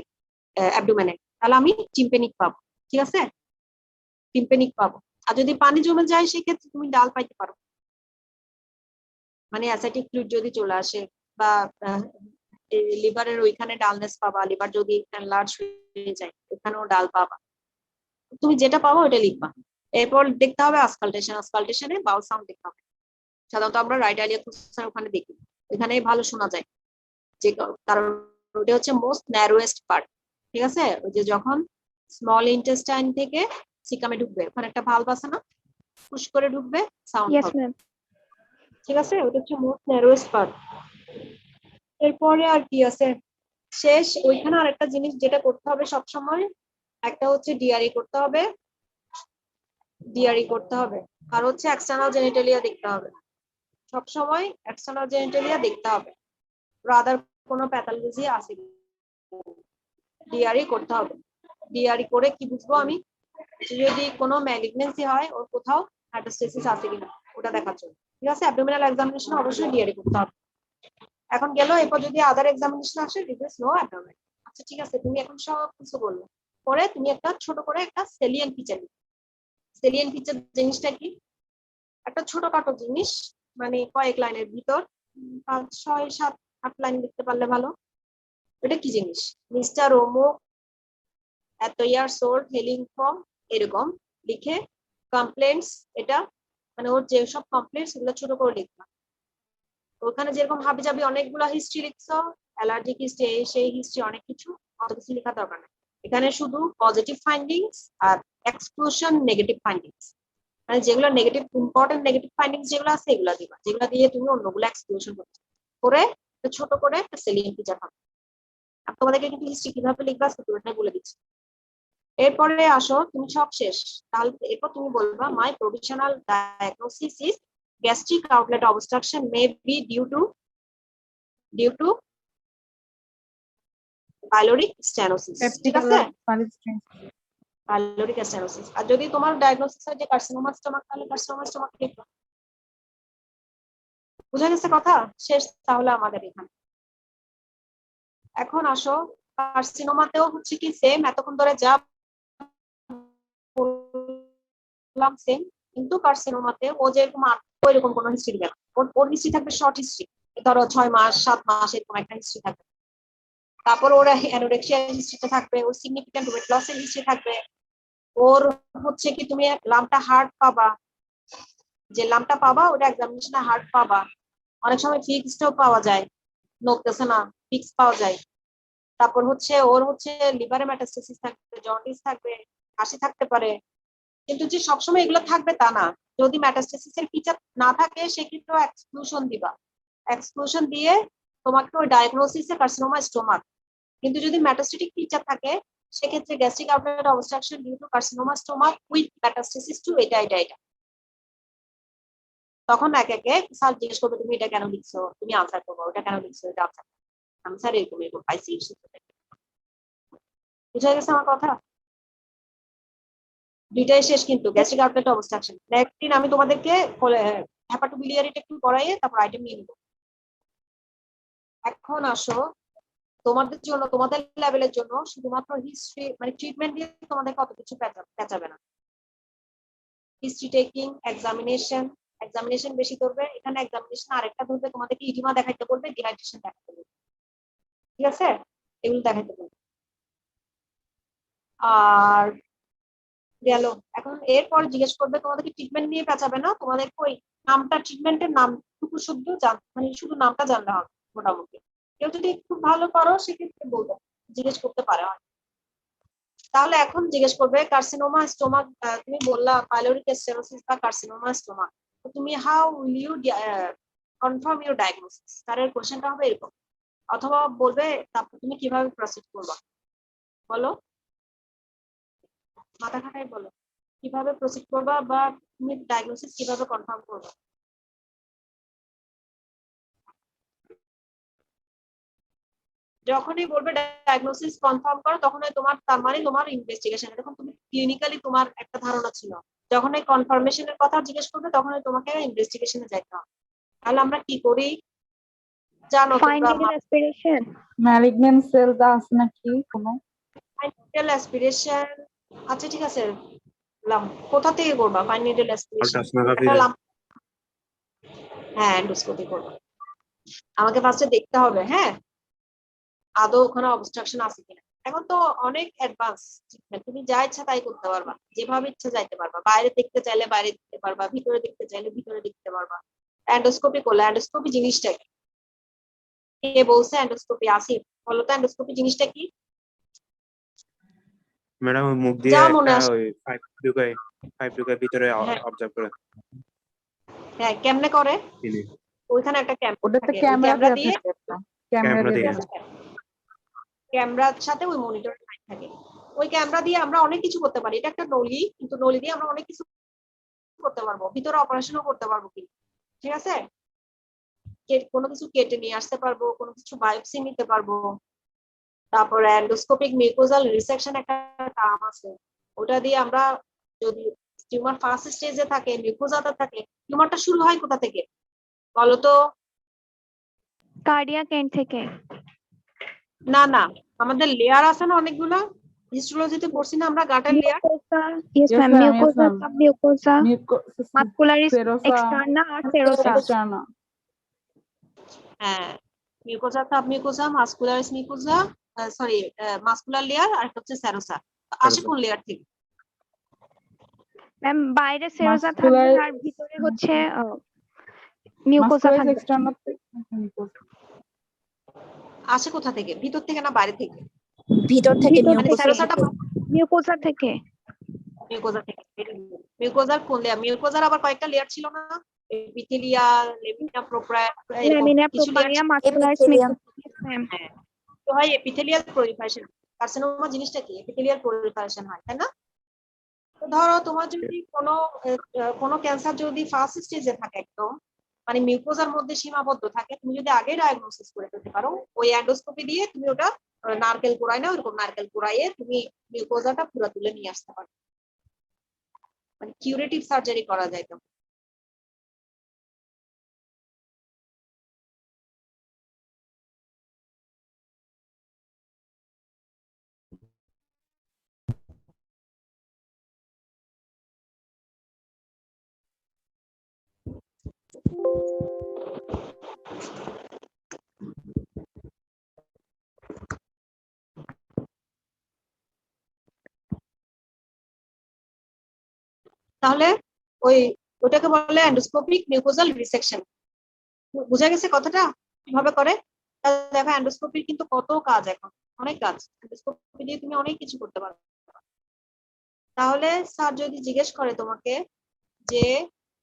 অ্যাবডোমেনে, তাহলে আমি টিম্পেনিক পাবো। ঠিক আছে, টিম্পেনিক পাবো। আর যদি পানি জমে যায় সেক্ষেত্রে তুমি ডাল পাইতে পারো, মানে অ্যাসিডিক ফ্লুইড যদি চলে আসে, বা লিভারের ওইখানে ডালনেস পাবা, লিভার যদি লার্জ হয়ে যায় ওখানেও ডাল পাবা। তুমি যেটা পাবো ওটা লিখবা। এরপর দেখতে হবে আসকালটেশনে বাউল সাউন্ড দেখতে হবে। সাধারণত আমরা রাইট আইলিয়া ওখানে দেখি, এখানে ভালো শোনা যায়, যে কারণ ওটা হচ্ছে মোস্ট ন্যারোয়েস্ট পার্ট। ঠিক আছে, ওই যে যখন স্মল ইন্টেস্টাইন থেকে সিকামে ঢুকবে, ওখানে একটা ভালভ আছে না, পুশ করে ঢুকবে, সাউন্ড Yes, হবে। ma'am. ঠিক আছে, ওটা হচ্ছে মোস্ট ন্যারোয়েস্ট পার্ট। এরপরে আর কি আছে শেষ? ওইখানে আরেকটা জিনিস যেটা করতে হবে সবসময়, একটা হচ্ছে ডিআরই করতে হবে, আর হচ্ছে এক্সটার্নাল জেনিটালিয়া দেখতে হবে। সবসময় এক্সটার্নাল জেনিটালিয়া দেখতে হবে, রাদার কোনো প্যাথোলজি আছে ডিআরই করতে হবে। ডিআরই করে কি বুঝবো আমি? যদি কোনো ম্যালিগনেন্সি হয়, ওর কোথাও মেটাস্টেসিস আছে কিনা ওটা দেখার জন্য। ঠিক আছে, অ্যাবডোমিনাল এক্সামিনেশন অবশ্যই ডিআরই করতে হবে। এখন গেল, এরপর যদি আদার এক্সামিনেশন আসে, রিকোয়েস্ট নো অ্যাবডোমেন। আচ্ছা ঠিক আছে, তুমি এখন সব কিছু বললে, পরে তুমি একটা ছোট করে একটা সেলিয়েন ফিচার লিখো। সেলিয়েন ফিচার জিনিসটা কি? একটা ছোটখাটো জিনিস, মানে কয়েক লাইনের ভিতর, 5, 6, 7, 8 লাইন লিখতে পারলে ভালো। এটা কি জিনিস? মিস্টার অমুক এত ইয়ার্স ওল্ড হেলিং ফ্রম, এরকম লিখে কমপ্লেন্টস, এটা মানে ওর যেসব কমপ্লেন্টস এগুলো ছোট করে লিখবা। ওখানে যেরকম হাবি যাবি অনেকগুলো হিস্ট্রি লিখছো, অ্যালার্জিক হিস্ট্রি, সেই হিস্ট্রি, অনেক কিছু, অত কিছু লেখা দরকার নেই। এখানে শুধু পজিটিভ ফাইন্ডিংস আর এক্সক্লুশন নেগেটিভ ফাইন্ডিংস, মানে যেগুলো নেগেটিভ, ইম্পর্টেন্ট নেগেটিভ ফাইন্ডিংস যেগুলো আছে এগুলো দিবা, যেগুলো দিয়ে তুমি অন্যগুলো এক্সক্লুশন করতে করে ছোট করে একটা সেলিয়েন্ট ফিচার হবে। আর তোমাদেরকে কিন্তু হিস্ট্রি কিভাবে লিখবা সেটা বলে দিচ্ছি। এরপরে আসো, তুমি সব শেষ, তাহলে এরপর তুমি বলবা my provisional diagnosis is gastric outlet obstruction may be due to pyloric stenosis. ঠিক আছে, পাইলোরিক স্টেনোসিস। আর যদি তোমার ডায়াগনোসিস হয় যে কার্সিনোমা স্টোমাক, তাহলে কার্সিনোমা স্টোমাক লিখবা। বুঝা গেছে কথা? শেষ তাহলে আমাদের এখানে। এখন আসো, কার্সিনোমাতেও হচ্ছে কি সেম, এতক্ষণ ধরে যা বললাম সেম, কিন্তু কার্সিনোমাতে ও যেরকম ওইরকম কোনো হিস্ট্রি দিবে না। ওর হিস্ট্রি থাকবে শর্ট হিস্ট্রি, ধরো 6 মাস 7 মাস এরকম একটা হিস্ট্রি থাকবে। তারপর ওর অ্যানোরেক্সিয়া হিস্ট্রিটা থাকবে, ওর সিগনিফিক্যান্ট ওয়েট লসের হিস্ট্রি থাকবে, ওর হচ্ছে কি তুমি লাম্পটা হার্ড পাবা, যে লাম্পটা পাবা ওটা এক্সামিনেশনে হার্ড পাবা। অনেক সময় ফিক্সডও পাওয়া যায়, নড়তেছে না, ফিক্স পাওয়া যায়। তারপর হচ্ছে ওর হচ্ছে লিভারে মেটাস্টেসিস থাকবে, জন্ডিস থাকবে, কাশি থাকতে পারে। কিন্তু যে সবসময় এগুলো থাকবে তা না, যদি মেটাস্টেসিস এর ফিচার না থাকে সেক্ষেত্রে এক্সক্লুশন দিবা। এক্সক্লুশন দিয়ে তোমাকে ওই ডায়াগনোসিসে কার্সিনোমা স্টোমাক, কিন্তু যদি মেটাস্টেটিক ফিচার থাকে সেক্ষেত্রে gastric outlet obstruction due to carcinoma stomach with metastasis to এটা এটা এটা। তখন এক একে স্যার জিজ্ঞেস করবে তুমি এটা কেন লিখছো, তুমি আনসার করবো ওটা কেন লিখছো, এটা আনসার। আমি স্যার এরকম এরকম পাইছি। বুঝা গেছে আমার কথা? দুইটাই শেষ কিন্তু, গ্যাস্ট্রিক আউটলেট অবস্ট্রাকশন। একদিন আমি তোমাদেরকে হেপাটোবিলিয়ারিটা একটু পড়াইয়ে তারপর আইটেম নিয়ে নিব। এখন আসো, তোমাদের জন্য, তোমাদের লেভেলের জন্য শুধুমাত্র হিস্ট্রি, মানে ট্রিটমেন্ট দিয়ে তোমাদের কত কিছু পেঁচাবে না। হিস্ট্রি টেকিং, এক্সামিনেশন বেশি করবে এখানে। এক্সামিনেশন আরেকটা ধরবে, তোমাদেরকে ইডিমা দেখাইতে বলবে, ডিহাইড্রেশন দেখাতে বলবে। ঠিক আছে, এগুলো দেখাইতে বলবে। আর গেল, এখন এরপর জিজ্ঞেস করবে তোমাদেরকে ট্রিটমেন্ট নিয়ে পেঁচাবে না, তোমাদেরকে ওই নামটা, ট্রিটমেন্টের নামটুকু শুদ্ধ মানে শুধু নামটা জানলে হবে মোটামুটি। কেউ যদি খুব ভালো পারো সেক্ষেত্রে বলবে, জিজ্ঞেস করতে পারে। তাহলে এখন জিজ্ঞেস করবে কার্সিনোমা স্টোমাক, তুমি বললা পাইলোরিক স্টেনোসিস বা কার্সিনোমা স্টোমাক, তো তুমি how will you confirm your diagnosis, তার কোশ্চেনটা হবে এরকম। অথবা বলবে তারপর তুমি কিভাবে প্রসিড করবা, বলো, মাথা খাটাই বলো কিভাবে প্রসিড করবা, বা তুমি ডায়াগনোসিস কিভাবে কনফার্ম করবা। যখনই বলবে ডায়াগনোসিস কনফার্ম করো, তখনই তোমার, তার মানে তোমার ইনভেস্টিগেশন, যখন তুমি ক্লিনিক্যালি তোমার একটা ধারণা ছিল, যখন এই কনফার্মেশনের কথা জিজ্ঞেস করবে তখন তোমাকে ইনভেস্টিগেশনে যাইতে হবে। তাহলে আমরা কি করি জানো Fine তোমরা? needle aspiration. ম্যালিগন্যান্ট সেল দা আছে নাকি কোনো? ফাইনাল অ্যাসপিরেশন, আচ্ছা ঠিক আছে, কোথা থেকে করবা ফাইনাল অ্যাসপিরেশন? Ultrasonography হ্যাঁ এন্ডোস্কোপি করবা। আমাকে ফার্স্টে দেখতে হবে হ্যাঁ আদৌ ওখানে অবস্ট্রাকশন আছে কিনা। এখন তো অনেক অ্যাডভান্স ট্রিটমেন্ট, তুমি যা ইচ্ছা তাই করতে পারবা, যেভাবে ইচ্ছা যাইতে পারবা, বাইরে দেখতে চাইলে বাইরে দেখতে পারবা, ভিতরে দেখতে চাইলে ভিতরে দেখতে পারবা। এন্ডোস্কোপি করলে, এন্ডোস্কোপি জিনিসটা কি? কে বলছে এন্ডোস্কোপি? আসিফ বলো তো এন্ডোস্কোপি জিনিসটা কি? ম্যাডাম মুখ দিয়ে যা একটা মনে আসে। ওই পাইপ ঢুকায় ভিতরে হ্যাঁ। অবজার্ভ করে হ্যাঁ কেমনে করে? তিনি ওইখানে একটা ওটাতে ক্যামেরা ক্যামেরা ক্যামেরা দিয়ে দিয়ে থাকে একটা, ক্যামেরা ক্যামেরা দিয়ে দিয়ে। থাকে। ক্যামেরার সাথে ওই মনিটর থাকে। ওই ক্যামেরা দিয়ে আমরা অনেক কিছু করতে পারি। এটা একটা নলি, কিন্তু নলি দিয়ে আমরা অনেক কিছু করতে পারবো, ভিতরে অপারেশনও করতে পারবো কি, ঠিক আছে? কোনো কিছু কেটে নিয়ে আসতে পারবো, কোনো কিছু বায়োপসি নিতে পারবো। তারপরে এন্ডোস্কোপিক মিউকোজাল রিসেকশন একটা টার্ম আছে, ওটা দিয়ে আমরা যদি টিউমার ফার্স্ট স্টেজে থাকে, মিউকোজাতে থাকে, টিউমারটা শুরু হয় কোথা থেকে বলো তো? Cardiac end থেকে। না না, আমাদের লেয়ার আছে না অনেকগুলা, হিস্টোলজিতে পড়ছি না আমরা গাটের layer? Mucosa, yes Yes, ma'am, ma'am, yes, mucosa, ma'am. submucosa, muscularis serosa, externa আর serosa. এক্সটার্না। হ্যাঁ mucosa, সাবমিউকোজা, মাসকুলারিস mucosa, sorry muscular layer, আর একটা হচ্ছে সেরোসা। আসে কোন লেয়ার থেকে? ম্যাম বাইরে সেরোসা থাকবে Muscular- আর ভিতরে হচ্ছে মিউকোসা মাস্কুলারিস থাকবে। এক্সটার্না। আসে কোথা থেকে, ভিতর থেকে না বাইরে থেকে? ভিতর থেকে ভিতর মানে মিউকোসা সেরোসাটা মিউকোসা থেকে। মিউকোজা থেকে। মিউকোজার কোন লেয়ার? মিউকোজার আবার কয়েকটা লেয়ার ছিল না, এপিথেলিয়াল, লেমিনা প্রোপ্রিয়া, এরকম ল্যামিনা কিছু লেয়ার প্রোপ্রিয়া, ছিল। মাসকুলারিস Epithelium. Mucosa, ma'am. হ্যাঁ তো হয় এপিথেলিয়াল প্রলিফারেশন। কার্সিনোমা জিনিসটা কি? এপিথেলিয়াল প্রলিফারেশন হয়, তাই না? তো ধরো তোমার যদি কোনো ক্যান্সার যদি ফার্স্ট স্টেজে থাকে একদম, মানে মিউকোজার মধ্যে সীমাবদ্ধ থাকে, তুমি যদি আগে ডায়াগনোসিস করে ফেলতে পারো, ওই এন্ডোস্কোপি দিয়ে তুমি ওটা নারকেল কুড়ায় না, ওরকম নারকেল কুড়াইয়ে তুমি মিউকোজাটা পুরো তুলে নিয়ে আসতে পারো, মানে কিউরেটিভ সার্জারি করা যায় তো। তাহলে ওটাকে বলে এন্ডোস্কোপিক মিউকোজাল রিসেকশন। বুঝা গেছে কথাটা কিভাবে করে? তাহলে দেখো এন্ডোস্কোপির কিন্তু কত কাজ, এখন অনেক কাজ, এন্ডোস্কোপি দিয়ে তুমি অনেক কিছু করতে পারো। তাহলে স্যার যদি জিজ্ঞেস করে তোমাকে যে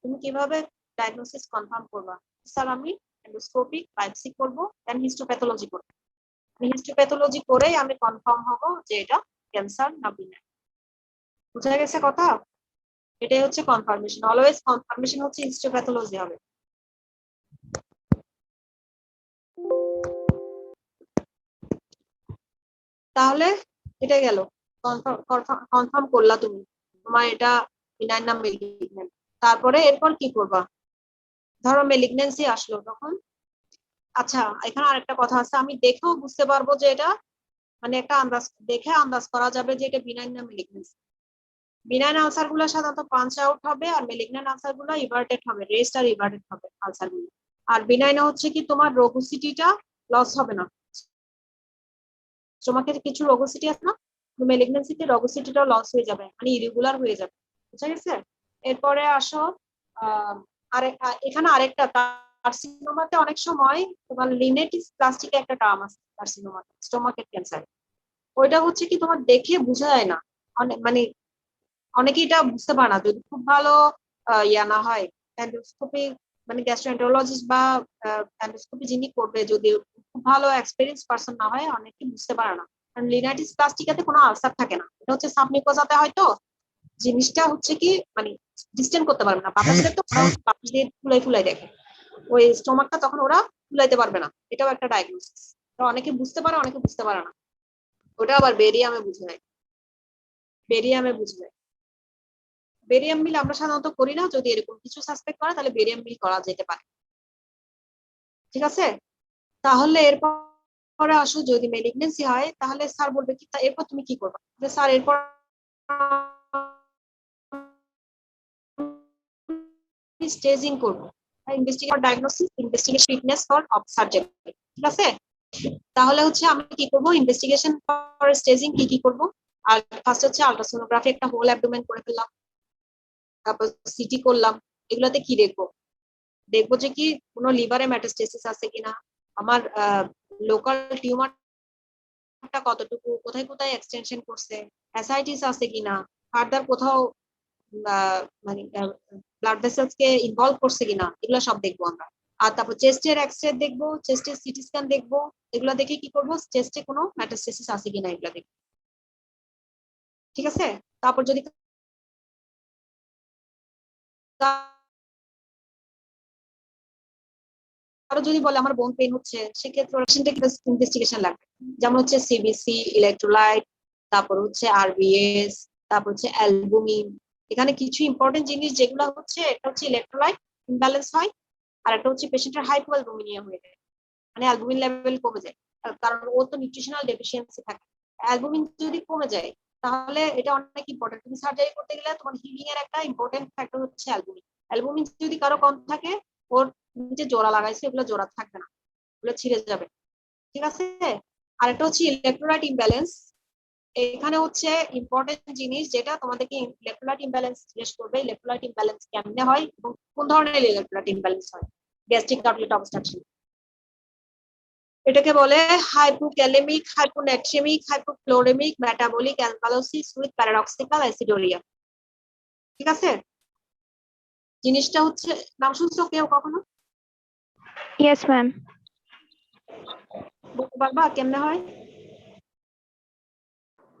তুমি কিভাবে ডায়াগনোসিস কনফার্ম করবা, স্যার আমি এন্ডোস্কোপিক বায়োপসি করবো, দেন হিস্টোপ্যাথোলজি করবো, হিস্টোপ্যাথোলজি করেই আমি কনফার্ম হব যে এটা ক্যান্সার না বিনাইন। বুঝা গেছে কথা? এটাই হচ্ছে কনফার্মেশন, অলওয়েজ কনফার্মেশন হচ্ছে হিস্টোপ্যাথোলজি হবে। তাহলে এটা গেল, কনফার্ম করলা তুমি তোমার এটা বিনাইন না মেলিগন্যান্ট। তারপরে এরপর কি করবা? ধরো মেলিগন্যান্সি আসলো তখন, আচ্ছা এখানে আরেকটা কথা আছে, আমি দেখেও বুঝতে পারবো যে এটা, মানে একটা আন্দাজ দেখে আন্দাজ করা যাবে যে এটা বিনাইন না মেলিগন্যান্সি। বিনাইন আলসার গুলো সাধারণত পাঞ্চ আউট হবে, আর মেলিগন্যান্ট আলসার গুলো ইভার্টেড হবে, রেস্ট আর ইভার্টেড হবে আলসার গুলো। আর বিনাইনে হচ্ছে কি তোমার রোগোসিটিটা লস হবে না, তোমাকে কিছু রোগোসিটি আছে না, মেলিগন্যান্সিতে রোগোসিটিটাও লস হয়ে যাবে, মানে ইরেগুলার হয়ে যাবে। বুঝা গেছে? এরপরে আসো এখানে আরেকটা কার্সিনোমাতে অনেক সময় তোমার লিনেটিস প্লাস্টিক একটা টার্ম আছে কার্সিনোমাতে, স্টোমাকের ক্যান্সার। ওইটা হচ্ছে কি তোমার দেখে বোঝা যায় না, মানে অনেকে এটা বুঝতে পারে না যদি খুব ভালো ইয়া না হয় এন্ডোস্কোপি, মানে গ্যাস্ট্রোএন্টারোলজিস্ট বা এন্ডোস্কোপি যিনি করবে যদি খুব ভালো এক্সপেরিয়েন্স পারসন না হয়, অনেকে বুঝতে পারে না। কারণ লিনাইটিস প্লাস্টিকাতে কোনো আলসার থাকে না, এটা হচ্ছে সাবমিউকোজাতে হয়তো জিনিসটা হচ্ছে কি মানে ডিস্টেন্স করতে পারবে না, বাতাসে তো বাতাস দিয়ে ফুলাই ফুলাই দেখে, ওই স্টোমাকটা তখন ওরা ফুলাইতে পারবে না, এটাও একটা ডায়াগনোসিস। তো অনেকে বুঝতে পারে, অনেকে বুঝতে পারে না। ওটা আবার বেরিয়ামে বুঝে নেয়, বেরিয়ামে বুঝবে। বেরিয়াম মিল আমরা সাধারণত করি না, যদি এরকম কিছু সাসপেক্ট করে তাহলে বেরিয়াম মিল করা যেতে পারে। ঠিক আছে, তাহলে এরপরে আসো যদি মেলিগনেন্সি হয় তাহলে স্যার বলবে কি এরপর তুমি কি করবে, যে স্যার এরপর স্টেজিং করবো, investigation diagnosis, investigation fitness for surgery. ঠিক আছে, তাহলে হচ্ছে আমি কি করব, ইনভেস্টিগেশন ফর স্টেজিং কি করব, আর ফার্স্ট হচ্ছে আলট্রাসোনোগ্রাফি একটা হোল অ্যাবডোমেন করে ফেললাম, তারপর সিটি করলাম। এগুলাতে কি দেখবো, দেখবো যে কি কোনো লিভারে মেটাস্টেসিস আছে কিনা, আমার লোকাল টিউমারটা কতটুকু, কোথায় কোথায় এক্সটেনশন করছে, অ্যাসাইটিস আছে কিনা, ফার্দার কোথাও মানে ব্লাড ভেসেলস কে ইনভলভ করছে কিনা, এগুলো সব দেখবো আমরা। আর তারপর চেস্টের এক্সরে দেখবো, চেস্টের সিটি স্ক্যান দেখবো, এগুলো দেখে কি করবো, চেস্টে কোনো মেটাস্টেসিস আছে কিনা এগুলো দেখবো। ঠিক আছে, তারপর যদি আরো যদি বলে আমার বোন পেইন হচ্ছে, সেক্ষেত্রে ইনভেস্টিগেশন লাগবে, যেমন হচ্ছে সিবিসি, ইলেকট্রোলাইট, তারপর হচ্ছে আরবিএস, তারপর হচ্ছে অ্যালবুমিন। এখানে কিছু ইম্পর্টেন্ট জিনিস যেগুলো হচ্ছে, এটা হচ্ছে ইলেকট্রোলাইট ইমব্যালেন্স হয়, আর একটা হচ্ছে পেশেন্টের হাইপোঅ্যালবুমিনিয়া হয়ে যায়, মানে অ্যালবুমিন লেভেল কমে যায়, কারণ ওর তো নিউট্রিশনাল ডেফিসিয়েন্সি থাকে। অ্যালবুমিন যদি কমে যায় তাহলে এটা অনেক ইম্পর্টেন্ট, তুমি সার্জারি করতে গেলে তোমার হিলিং এর একটা ইম্পর্টেন্ট ফ্যাক্টর হচ্ছে অ্যালবুমিন। অ্যালবুমিন যদি কারো কম থাকে, ওর যে জোড়া লাগাইছে ওগুলো জোড়া থাকবে না, ওগুলো ছিঁড়ে যাবে। ঠিক আছে, আরেকটা হচ্ছে ইলেকট্রোলাইট ইমব্যালেন্স। এখানে হচ্ছে ইম্পর্টেন্ট জিনিস যেটা তোমাদেরকে ইলেকট্রোলাইট ইমব্যালেন্স জিজ্ঞেস করবে, ইলেকট্রোলাইট ইমব্যালেন্স কেমনে হয় এবং কোন ধরনের ইলেকট্রোলাইট ইমব্যালেন্স হয়। গ্যাস্ট্রিক আউটলেট অবস্ট্রাকশন, এটাকে বলে hypokalaemic, হাইপোন্যাট্রেমিক, হাইপোক্লোরেমিক metabolic alkalosis with paradoxical অ্যাসিডোরিয়া। ঠিক আছে, জিনিসটা হচ্ছে নাম শুনছো কেউ কখনো, Yes, ma'am. বলতে পারবা কেমনে হয়?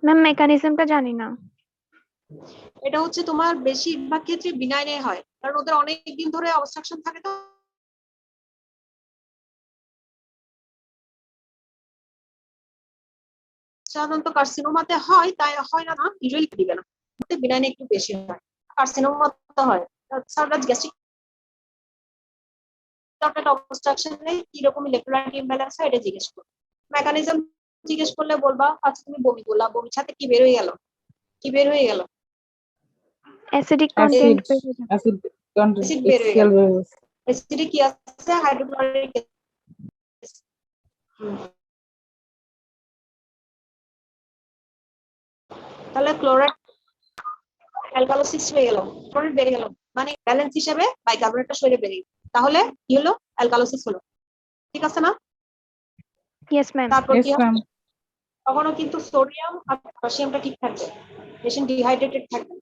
ম্যাম মেকানিজমটা জানি না। এটা হচ্ছে তোমার বেশিরভাগ ক্ষেত্রে বিনাইনে হয়, কারণ ওদের অনেক দিন ধরে অবস্ট্রাকশন থাকে, তো সাধারণত কার্সিনোমাতে হয়, তাই হয় না, ইউজুয়ালি দিবে না, বিনাইনে একটু বেশি হয়, কার্সিনোমাতে হয়। সার্ভাস গ্যাস্ট্রিক অবস্ট্রাকশনে কি রকম ইলেকট্রোলাইট ইমব্যালেন্স হয় এটা জিজ্ঞেস করবে। মেকানিজম জিজ্ঞেস করলে বলবা আচ্ছা তুমি বমি করলা, বমির সাথে কি বের হয়ে গেল, কি বের হয়ে গেল, acidic acid content acid content acid বের হয়ে HCl গেল, বের হয়েছে। অ্যাসিডে কি আছে, হাইড্রোক্লোরিক। তাহলে ক্লোরাইড অ্যালকালোসিস হয়ে গেল, ক্লোরাইড বেড়ে গেল, মানে ব্যালেন্স হিসেবে বাইকার্বনেটটা শরীরে বেড়ে গেল, তাহলে কি হলো, অ্যালকালোসিস হলো। ঠিক আছে না? Yes ma'am. তারপর Yes, কি হবে, ma'am. তখনও কিন্তু সোডিয়াম আর পটাশিয়ামটা ঠিক থাকবে, পেশেন্ট ডিহাইড্রেটেড থাকবে।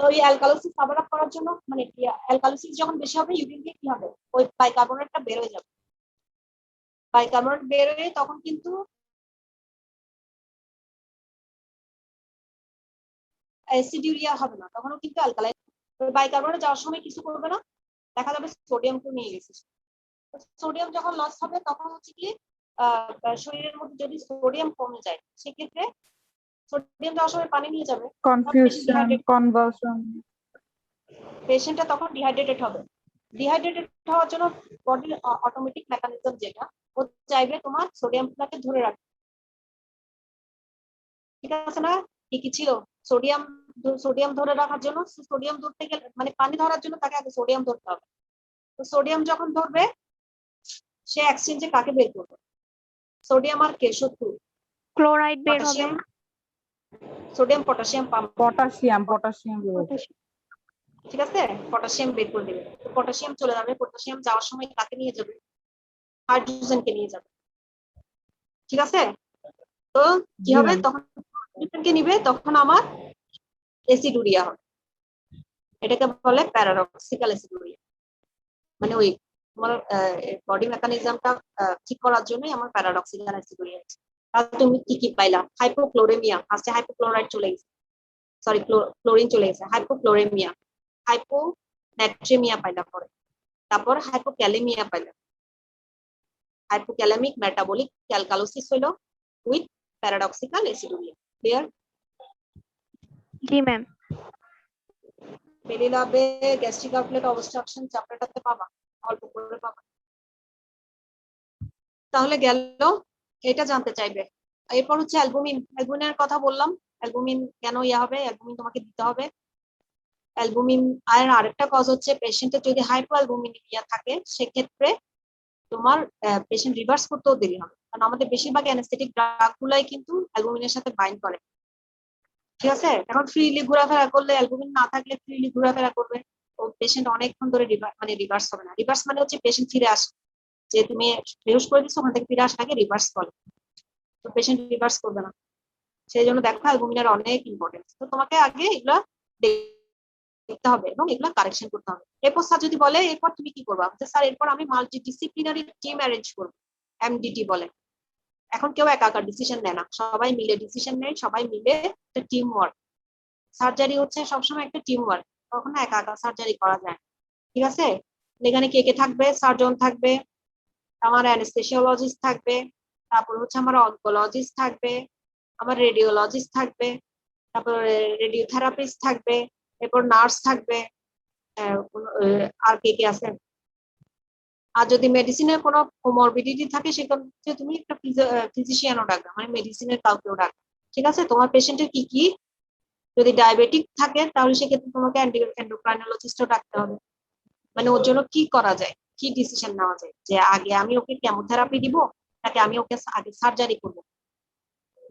ওই অ্যালকালোসিস কভার আপ করার জন্য, মানে অ্যালকালোসিস যখন বেশি হবে ইউরিন দিয়ে কি হবে, ওই বাইকার্বনেটটা বের হয়ে যাবে, বাইকার্বনেট বের হয়ে তখন কিন্তু অ্যাসিডিউরিয়া হবে না, তখনও কিন্তু অ্যালকালাইন। বাইকার্বনেট যাওয়ার সময় কিছু করবে না, দেখা যাবে সোডিয়ামকে নিয়ে গেছে। সোডিয়াম যখন লস হবে তখন হচ্ছে কি শরীরের মধ্যে যদি সোডিয়াম কমে যায়, সেক্ষেত্রে সোডিয়াম যাওয়ার সময় পানি নিয়ে যাবে, Confusion, convulsion. পেশেন্টটা তখন ডিহাইড্রেটেড হবে। ডিহাইড্রেটেড হওয়ার জন্য বডির অটোমেটিক মেকানিজম যেটা, ও চাইবে তোমার সোডিয়ামটাকে ধরে রাখবে। ঠিক আছে না? কি কি ছিল, সোডিয়াম, সোডিয়াম ধরে রাখার জন্য, সোডিয়াম ধরতে গেলে মানে পানি ধরার জন্য তাকে আগে সোডিয়াম ধরতে হবে। তো সোডিয়াম যখন ধরবে সে এক্সচেঞ্জে কাকে বের করবে, সোডিয়াম আর কে, শত্রু, ক্লোরাইড বের হবে। Potassium, sodium potassium pump. Potassium বের হয়েছে। ঠিক আছে, পটাশিয়াম বের করে দেবে, তো পটাশিয়াম চলে যাবে, পটাশিয়াম যাওয়ার সময় কাকে নিয়ে যাবে, হাইড্রোজেনকে নিয়ে যাবে। ঠিক আছে, তো কি হবে তখন, হাইড্রোজেনকে নিবে, তখন আমার অ্যাসিডুরিয়া হবে, এটাকে বলে প্যারাডক্সিক্যাল অ্যাসিডুরিয়া। মানে ওই তোমার বডি মেকানিজমটা ঠিক করার জন্যই আমার প্যারাডক্সিক্যাল অ্যাসিডুরিয়া আছে। তাহলে তুমি কি কি পাইলা, হাইপোক্লোরেমিয়া, ফার্স্টে হাইপোক্লোরাইড চলে গেছে, সরি ক্লোরিন চলে গেছে, হাইপোক্লোরেমিয়া, হাইপোন্যাট্রেমিয়া পাইলা পরে, তারপর হাইপোক্যালেমিয়া পাইলা, হাইপোক্যালেমিক মেটাবলিক অ্যালকালোসিস হইলো উইথ প্যারাডক্সিক্যাল অ্যাসিডুরিয়া। ক্লিয়ার? জি ম্যাম। বেলি লাভে গ্যাস্ট্রিক আউটলেট অবস্ট্রাকশন চ্যাপ্টারটাতে পাবা, অল্প করে পাবা। তাহলে গেল, এটা জানতে চাইবে। এরপর হচ্ছে অ্যালবুমিন। অ্যালবুমিনের কথা বললাম, অ্যালবুমিন কেন হবে, অ্যালবুমিন তোমাকে দিতে হবে। অ্যালবুমিন আর আরেকটা কজ হচ্ছে পেশেন্টের যদি হাইপোঅ্যালবুমিনিয়া থাকে সেক্ষেত্রে তোমার পেশেন্ট রিভার্স করতেও দেরি হবে, কারণ আমাদের বেশিরভাগ অ্যানেস্থেটিক ড্রাগ গুলাই কিন্তু অ্যালবুমিনের সাথে বাইন্ড করে। ঠিক আছে, এখন ফ্রিলি ঘোরাফেরা করলে, অ্যালবুমিন না থাকলে ফ্রিলি ঘোরাফেরা করবে, ও পেশেন্ট অনেকক্ষণ ধরে রিভার্স হবে না। রিভার্স মানে হচ্ছে পেশেন্ট ফিরে আসে, যে তুমি বেহুশ করে দিচ্ছ ওখান থেকে ফিরে আসাকে রিভার্স বলে, তো পেশেন্ট রিভার্স করবে না। সেই জন্য দেখো অ্যালবুমিনের অনেক ইম্পর্টেন্স, তো তোমাকে আগে এগুলো দেখতে হবে এবং এগুলো কারেকশন করতে হবে। এরপর স্যার যদি বলে এরপর তুমি কি করবা, স্যার এরপর আমি মাল্টিডিসিপ্লিনারি টিম অ্যারেঞ্জ করবো, এমডিটি বলে। এখন কেউ একা একা ডিসিশন নেয় না, সবাই মিলে ডিসিশন নেয়, সবাই মিলে একটা টিম ওয়ার্ক। সার্জারি হচ্ছে সবসময় একটা টিম ওয়ার্ক, কখনো একা একা সার্জারি করা যায়। ঠিক আছে, এখানে কে কে থাকবে, সার্জন থাকবে, আমার অ্যানেস্থেসিওলজিস্ট থাকবে, তারপর হচ্ছে আমার অনকোলজিস্ট থাকবে, আমার রেডিওলজিস্ট থাকবে, তারপর রেডিওথেরাপিস্ট থাকবে, এরপর নার্স থাকবে, আর কে কে আছে। আর যদি মেডিসিনের কোনো কোমরবিডিটি থাকে সেক্ষেত্রে তুমি একটা ফিজিশিয়ানও ডাকবে, মানে মেডিসিনের কাউকেও ডাকবে। ঠিক আছে, তোমার পেশেন্টের কি কি, যদি ডায়াবেটিক থাকে তাহলে সেক্ষেত্রে তোমাকে এন্ডোক্রাইনোলজিস্টও ডাকতে হবে, মানে ওর জন্য কি করা যায়, কি ডিসিশন নেওয়া যায়, যে আগে আমি ওকে কেমোথেরাপি দিব নাকি আমি ওকে আগে সার্জারি করবো,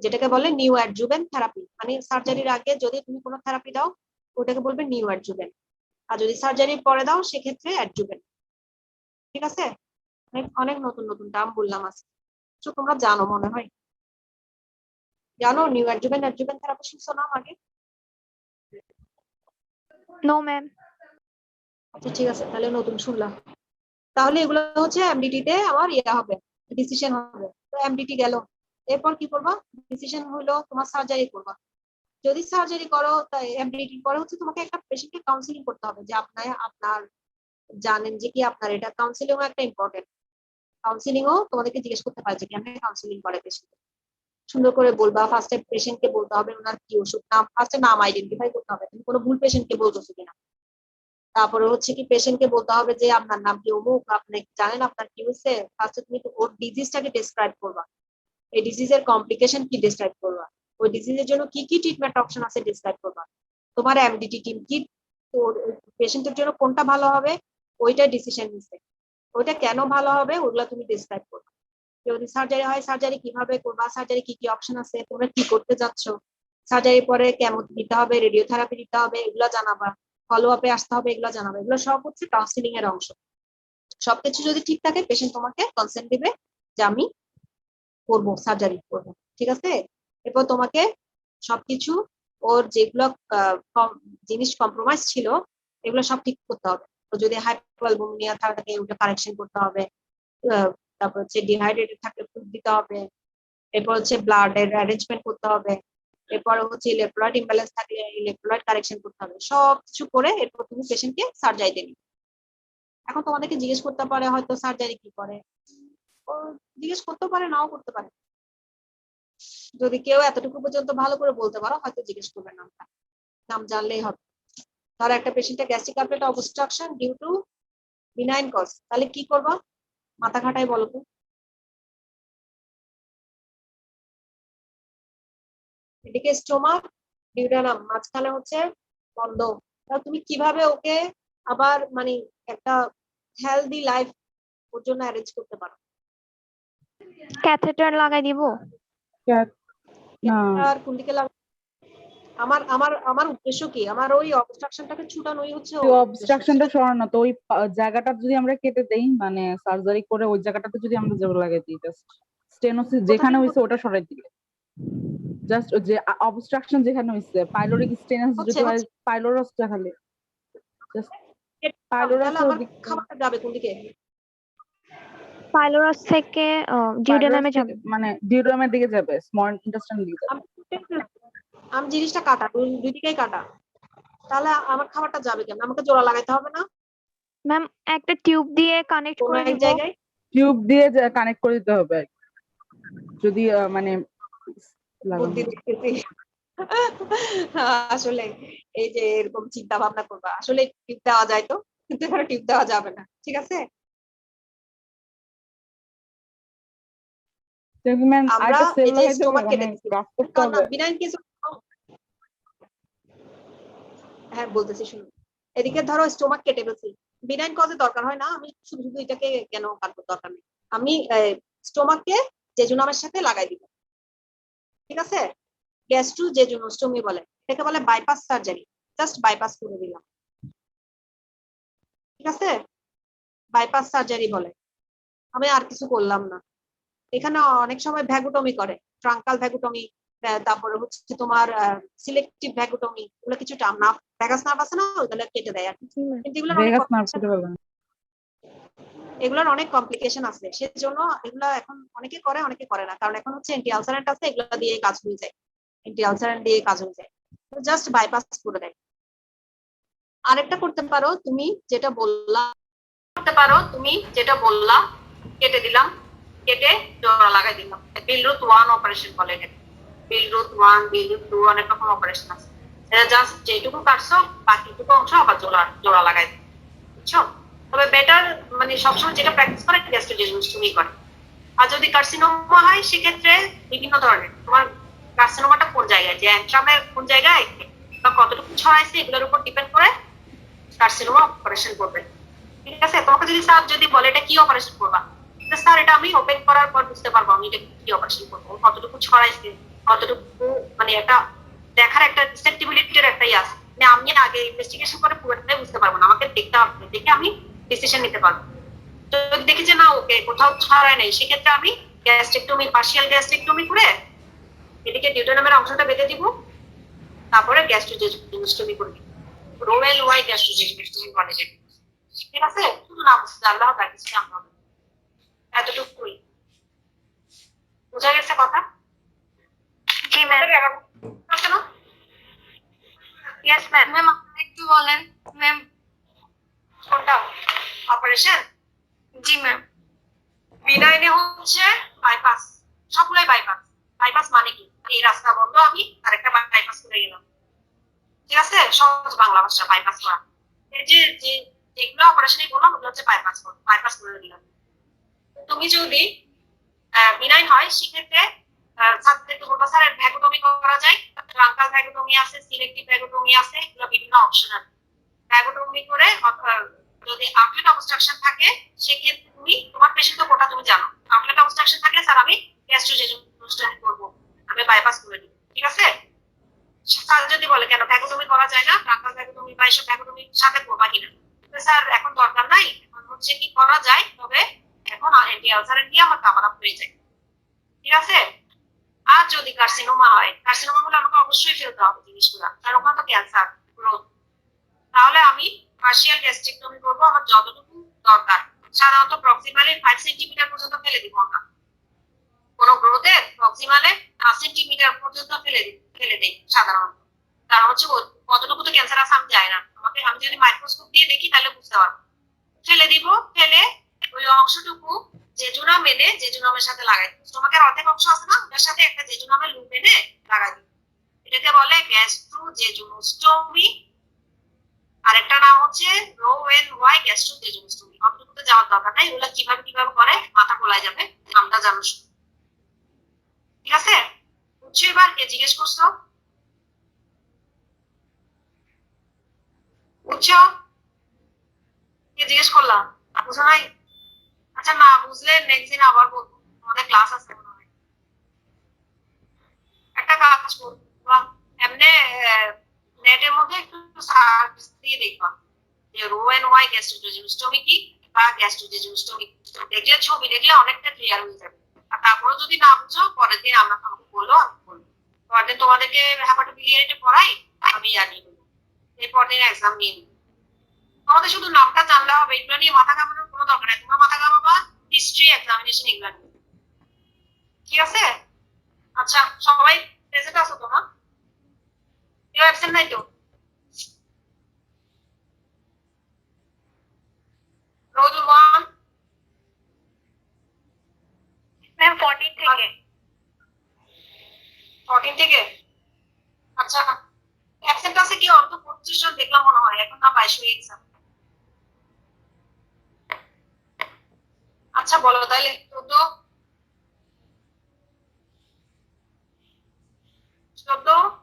যেটাকে বলে নিউ অ্যাডজুভেন্ট থেরাপি। মানে সার্জারির আগে যদি তুমি কোনো থেরাপি দাও ওটাকে বলবে নিউ অ্যাডজুভেন্ট, আর যদি সার্জারির পরে দাও সেক্ষেত্রে অ্যাডজুভেন্ট। ঠিক আছে, অনেক নতুন নতুন টার্ম বললাম আজকে, তো তোমরা জানো মনে হয়, জানো নিউ অ্যাডজুভেন্ট থেরাপি শুনছো নাম আগে? No ma'am. আচ্ছা ঠিক আছে, তাহলে নতুন শুনলাম। তাহলে এগুলো হচ্ছে এমডিটি তে আমার ইয়ে হবে, ডিসিশন হবে। তো এমডিটি গেল, এরপর কি করবা, ডিসিশন হলো তোমার সার্জারি করবা। যদি সার্জারি করো তাই এমডিটি পরে হচ্ছে তোমাকে একটা পেশেন্টকে কাউন্সিলিং করতে হবে, যে আপনার জানেন যে কি আপনার এটা কাউন্সিলিং একটা ইম্পর্টেন্ট। কাউন্সিলিংও তোমাদেরকে জিজ্ঞেস করতে পারে যে কেমন কাউন্সিলিং করে পেশেন্ট, সুন্দর করে বলবা। ফার্স্টে পেশেন্টকে বলতে হবে ওনার কি ওষুধ, নাম ফার্স্টে নাম আইডেন্টিফাই করতে হবে, তুমি কোনো ভুল পেশেন্টকে বলতেছো কিনা। তারপরে হচ্ছে কি পেশেন্টকে বলতে হবে যে আপনার নাম কি অমুক, আপনি জানেন আপনার কি হয়েছে, ফার্স্টে তুমি ওর ডিজিজটাকে ডেসক্রাইব করবা, এই ডিজিজের কমপ্লিকেশন কি ডেসক্রাইব করবা, ওই ডিজিজের জন্য কি কি ট্রিটমেন্ট অপশন আছে ডেসক্রাইব করবা। তোমার এমডিটি টিম কি পেশেন্টের জন্য কোনটা ভালো হবে ওইটা ডিসিশন নিচ্ছে, ওইটা কেন ভালো হবে ওগুলা তুমি ডেসক্রাইব করবা। যদি সার্জারি হয় সার্জারি কিভাবে করবা, সার্জারি কি কি অপশন আছে, তোমরা কি করতে যাচ্ছ, সার্জারি পরে কেমন দিতে হবে, রেডিওথেরাপি দিতে হবে, এগুলো জানাবা, ফলো আপে আসতে হবে, এগুলো জানাবে। এগুলো সব হচ্ছে কাউন্সিলিং এর অংশ। সবকিছু যদি ঠিক থাকে পেশেন্ট তোমাকে কনসেন্ট দিবে যে আমি করবো, সার্জারি করবো। ঠিক আছে, এরপর তোমাকে সবকিছু ওর যেগুলো জিনিস কম্প্রোমাইজ ছিল এগুলো সব ঠিক করতে হবে। তো যদি হাইপোঅ্যালবুমিনিয়া থাকে ওটা কারেকশন করতে হবে, তারপর হচ্ছে ডিহাইড্রেটেড থাকলে ফুড দিতে হবে, এরপর হচ্ছে ব্লাডের অ্যারেঞ্জমেন্ট করতে হবে, এরপর হচ্ছে ইলেকট্রোলাইট ইমব্যালেন্স থাকলে ইলেকট্রোলাইট কারেকশন করতে হবে। সব কিছু করে এরপর তুমি পেশেন্টকে সার্জারিতে নিবে। এখন তোমাদেরকে জিজ্ঞেস করতে পারে হয়তো সার্জারি কি করে, ও জিজ্ঞেস করতে পারে নাও করতে পারে। যদি কেউ এতটুকু পর্যন্ত ভালো করে বলতে পারো হয়তো জিজ্ঞেস করবে নামটা, নাম জানলেই হবে। ধরো একটা পেশেন্টের gastric outlet obstruction due to benign cause, তাহলে কি করবা, মাথা খাটাই বলো তো। এদিকে স্টোমাক ডিউডানাম মাঝখানে হচ্ছে বন্ধ, তাহলে তুমি কিভাবে ওকে আবার মানে একটা হেলদি লাইফ ওর জন্য অ্যারেঞ্জ করতে পারো। ক্যাথেটার লাগাই দিব। না, আর কোন দিকে আমার আমার আমার উদ্দেশ্য কি, আমার ওই অবস্ট্রাকশনটাকে ছুটানোই হচ্ছে ওই অবস্ট্রাকশনটা সরানো, তো ওই জায়গাটা যদি আমরা কেটে দেই, মানে সার্জারি করে ওই জায়গাটাতে যদি আমরা জোর লাগাই দিই, জাস্ট স্টেনোসিস যেখানে হয়েছে ওটা সরাই দিলে, জাস্ট যে অবস্ট্রাকশন যেখানে হয়েছে, পাইলোরিক স্টেনোসিস যদি হয় পাইলোরাস দেখালে, জাস্ট পাইলোরাস আমার খাবারটা যাবে কোন দিকে, পাইলোরাস থেকে ডিউডেনামে যাবে, মানে ডিউডেনামের দিকে যাবে, স্মল ইন্টেস্টাইনের দিকে যাবে। আমি জিনিসটা কাটা, দুই দিকেই কাটা, তাহলে আমার খাবারটা যাবে কেন, আমাকে জোড়া লাগাইতে হবে না ম্যাম একটা টিউব দিয়ে কানেক্ট কোন করে এক দিব। জায়গায়, টিউব দিয়ে কানেক্ট করে দিতে হবে যদি মানে লাগানো বুদ্ধি দেখতেছি। আসলে এই যে এরকম চিন্তা ভাবনা করবা, আসলে টিপ দেওয়া যায় তো, কিন্তু এখানে টিপ দেওয়া যাবে না, ঠিক আছে? ম্যাম আমরা আরেকটা সেল এই যে লাগাইতে হবে, স্টোমাক মানে কেটে দিচ্ছি, গ্রাফ করতে না না হবে। বিনাইন কিছু, হ্যাঁ বলতেছি শুনুন। এদিকে ধরো স্টোমাক কেটে ফেলছি, বিনাইন কজে দরকার হয় না, আমি শুধু শুধু এটাকে কেন কাটবো, দরকার নেই। আমি স্টোমাককে জেজুনামের সাথে লাগাই দিব, ঠিক আছে? গ্যাস্ট্রু জেজুনোস্টোমি বলে, এটাকে বলে বাইপাস সার্জারি, জাস্ট বাইপাস করে দিলাম, ঠিক আছে? বাইপাস সার্জারি বলে, আমি আর কিছু করলাম না। এখানে অনেক সময় ভ্যাগুটমি করে, ট্রাঙ্কাল ভ্যাগুটমি, তারপরে হচ্ছে তোমার সিলেক্টিভ ভ্যাগুটমি, এগুলো কিছু টার্ম না, ভ্যাগাস নার্ভ আছে না, ওগুলো কেটে দেয় আর কি। কিন্তু এগুলোর অনেক ভেগাস নার্ভ কেটে ফেলবেন। এগুলোর অনেক কমপ্লিকেশন আছে, সেজন্য এগুলো এখন অনেকে করে অনেকে করে না, কারণ এখন হচ্ছে অ্যান্টি আলসারেন্ট আছে, এগুলো দিয়ে কাজ হয়ে যায়, অ্যান্টি আলসারেন্ট দিয়ে কাজ হয়ে যায়, জাস্ট বাইপাস করে দেয়। আরেকটা করতে পারো তুমি যেটা বললা, কেটে দিলাম, কেটে জোড়া লাগাই দিলাম, বিলরুট 1 অপারেশন বলে এটাকে। বিলরুট 1, বিলরুট 2 অনেক রকম অপারেশন আছে, এটা জাস্ট যেটুকু কাটছো বাকিটুকু অংশ আবার জোড়া লাগাই দিই, বুঝছো? তবে বেটার মানে সবসময় যেটা প্র্যাকটিস করে গ্যাস্ট্রোজেজুস্টমি করে। আর যদি কার্সিনোমা হয় সেক্ষেত্রে বিভিন্ন ধরনের, তোমার কার্সিনোমাটা কোন জায়গায়, যে অ্যান্ট্রামের কোন জায়গায় বা কতটুকু ছড়াইছে এগুলোর উপর ডিপেন্ড করে কার্সিনোমা অপারেশন করবে, ঠিক আছে? তোমাকে যদি স্যার যদি বলে এটা কি অপারেশন করবা, স্যার এটা আমি ওপেন করার পর বুঝতে পারবো আমি এটা কি অপারেশন করবো, কতটুকু ছড়াইছে, কতটুকু, মানে একটা দেখার একটা ডিসেপ্টিবিলিটির একটা ইয়ে আছে, মানে আমি আগে ইনভেস্টিগেশন করে পুরোটাই বুঝতে পারবো না, আমাকে দেখতে হবে, দেখে আমি ডিসিশন নিতে পারবো। যদি দেখি যে না ওকে কোথাও ছড়ায় নেই, সেক্ষেত্রে আমি গ্যাস্ট্রেক্টমি, পার্শিয়াল গ্যাস্ট্রেক্টমি করে এদিকে ডিউটেনামের অংশটা বেঁধে দিব, তারপরে গ্যাস্ট্রোজেজুস্টমি করে দিব, রোয়েল ওয়াই গ্যাস্ট্রোজেজুস্টমি বলে, ঠিক আছে? শুধু নাম জানলে হবে, কিছু জানতে হবে, এতটুকুই। বোঝা গেছে কথা? জি ম্যাম। কেন? Yes ma'am. ম্যাম আপনি একটু বলেন ম্যাম। কোনটা অপারেশন? জি ম্যাম। বিনাইনে হচ্ছে বাইপাস, সবগুলাই বাইপাস। বাইপাস মানে কি, এই রাস্তা বন্ধ, আমি আরেকটা বাইপাস করে গেলাম, ঠিক আছে? সহজ বাংলা ভাষা বাইপাস করা। এই যে যেগুলো অপারেশনে বললাম ওগুলো হচ্ছে বাইপাস করে দিলাম। তুমি যদি বিনাইন হয় সেক্ষেত্রে ছাত্রদেরকে বলবো স্যার ভ্যাগুটমি করা যায়, ট্রাঙ্কাল ভ্যাগুটমি আছে, সিলেক্টিভ ভ্যাগুটমি আছে, এগুলো বিভিন্ন অপশন আছে। ভ্যাগুটমি করে যদি আউটলেট অবস্ট্রাকশন থাকে সেক্ষেত্রে তুমি তোমার পেশেন্ট তো কোটা তুমি জানো, আউটলেট অবস্ট্রাকশন থাকলে স্যার আমি গ্যাস্ট্রোজেজুস্টমি করব, আমি বাইপাস করে দিই, ঠিক আছে? স্যার যদি বলে কেন ভ্যাগুটমি করা যায় না, ট্রাঙ্কাল ভ্যাগুটমি বা এসব ভ্যাগুটমির সাথে করবা কিনা, স্যার এখন দরকার নাই, এখন হচ্ছে কি করা যায়, তবে এখন অ্যান্টি আলসারেন্ট দিয়ে আমার কাভার আপ হয়ে যায়, ঠিক আছে? আর যদি কার্সিনোমা হয়, কার্সিনোমা হলে আমাকে অবশ্যই ফেলতে হবে জিনিসগুলা, কারণ ওখানে তো ক্যান্সার গ্রোথ, তাহলে আমি পার্শিয়াল গ্যাস্ট্রেক্টমি করবো, আমার যতটুকু দরকার, সাধারণত প্রক্সিমালি 5 সেন্টিমিটার পর্যন্ত ফেলে দিব আমরা, কোন গ্রোথে প্রক্সিমালে 5 সেন্টিমিটার পর্যন্ত ফেলে দেই সাধারণত, কারণ হচ্ছে কতটুকু তো ক্যান্সার আছে আমি জানি না, আমি যদি মাইক্রোস্কোপ দিয়ে দেখি তাহলে বুঝতে পারবো, ফেলে দিব, ফেলে ওই অংশটুকু জেজুনাম এনে জেজুনামের সাথে লাগাই দিব, স্টোমাকের অর্ধেক অংশ আছে না, ওটার সাথে একটা জেজুনামের লুপ এনে লাগাই দিব, এটাকে বলে গ্যাস্ট্রোজেজুনোস্টোমি, আরেকটা নাম হচ্ছে রোওয়েল ওয়াই গ্যাস্ট্রোজেজুনোস্টোমি। অতটুকুতে যাওয়ার দরকার নাই, এগুলো কিভাবে করে মাথা খোলা যাবে, নামটা জানো, ঠিক আছে? বুঝছো? এবার কে জিজ্ঞেস করছো? বুঝছো? কে জিজ্ঞেস করলাম? বুঝো নাই? আচ্ছা না বুঝলে নেক্সট দিন আবার বলবো, আমাদের ক্লাস আছে মনে হয়। একটা কাজ করবা, এমনি নেটের মধ্যে একটু সার্চ দিয়ে দেখবা যে রো এন্ড ওয়াই গ্যাস্ট্রোজেজুনোস্টোমি কি বা গ্যাস্ট্রোজেজুনোস্টোমি, দেখলে ছবি দেখলে অনেকটা ক্লিয়ার হয়ে যাবে। আর তারপরে যদি না বুঝো পরের দিন আমাকে বলো, আমি বলবো, পরের দিন তোমাদেরকে হেপাটোবিলিয়ারিটি পড়াই, আমি জানি এই পরের দিন এক্সাম নিয়ে নিই, তোমাদের শুধু নামটা জানলে হবে, এগুলো নিয়ে মাথা ঘামানোর কোনো দরকার নেই, তোমরা মাথা ঘামাবা হিস্ট্রি এক্সামিনেশন এগুলো নিয়ে, ঠিক আছে? আচ্ছা সবাই প্রেজেন্ট আছো তো না? কেউ অ্যাবসেন্ট নাই তো? রোল 1 ম্যাম 14 থেকে। 14 থেকে আচ্ছা অ্যাবসেন্ট আছে কি অন্তত 25 জন দেখলাম মনে হয়, এখন না 22 হয়ে গেছে। আচ্ছা বলো তাহলে 14 14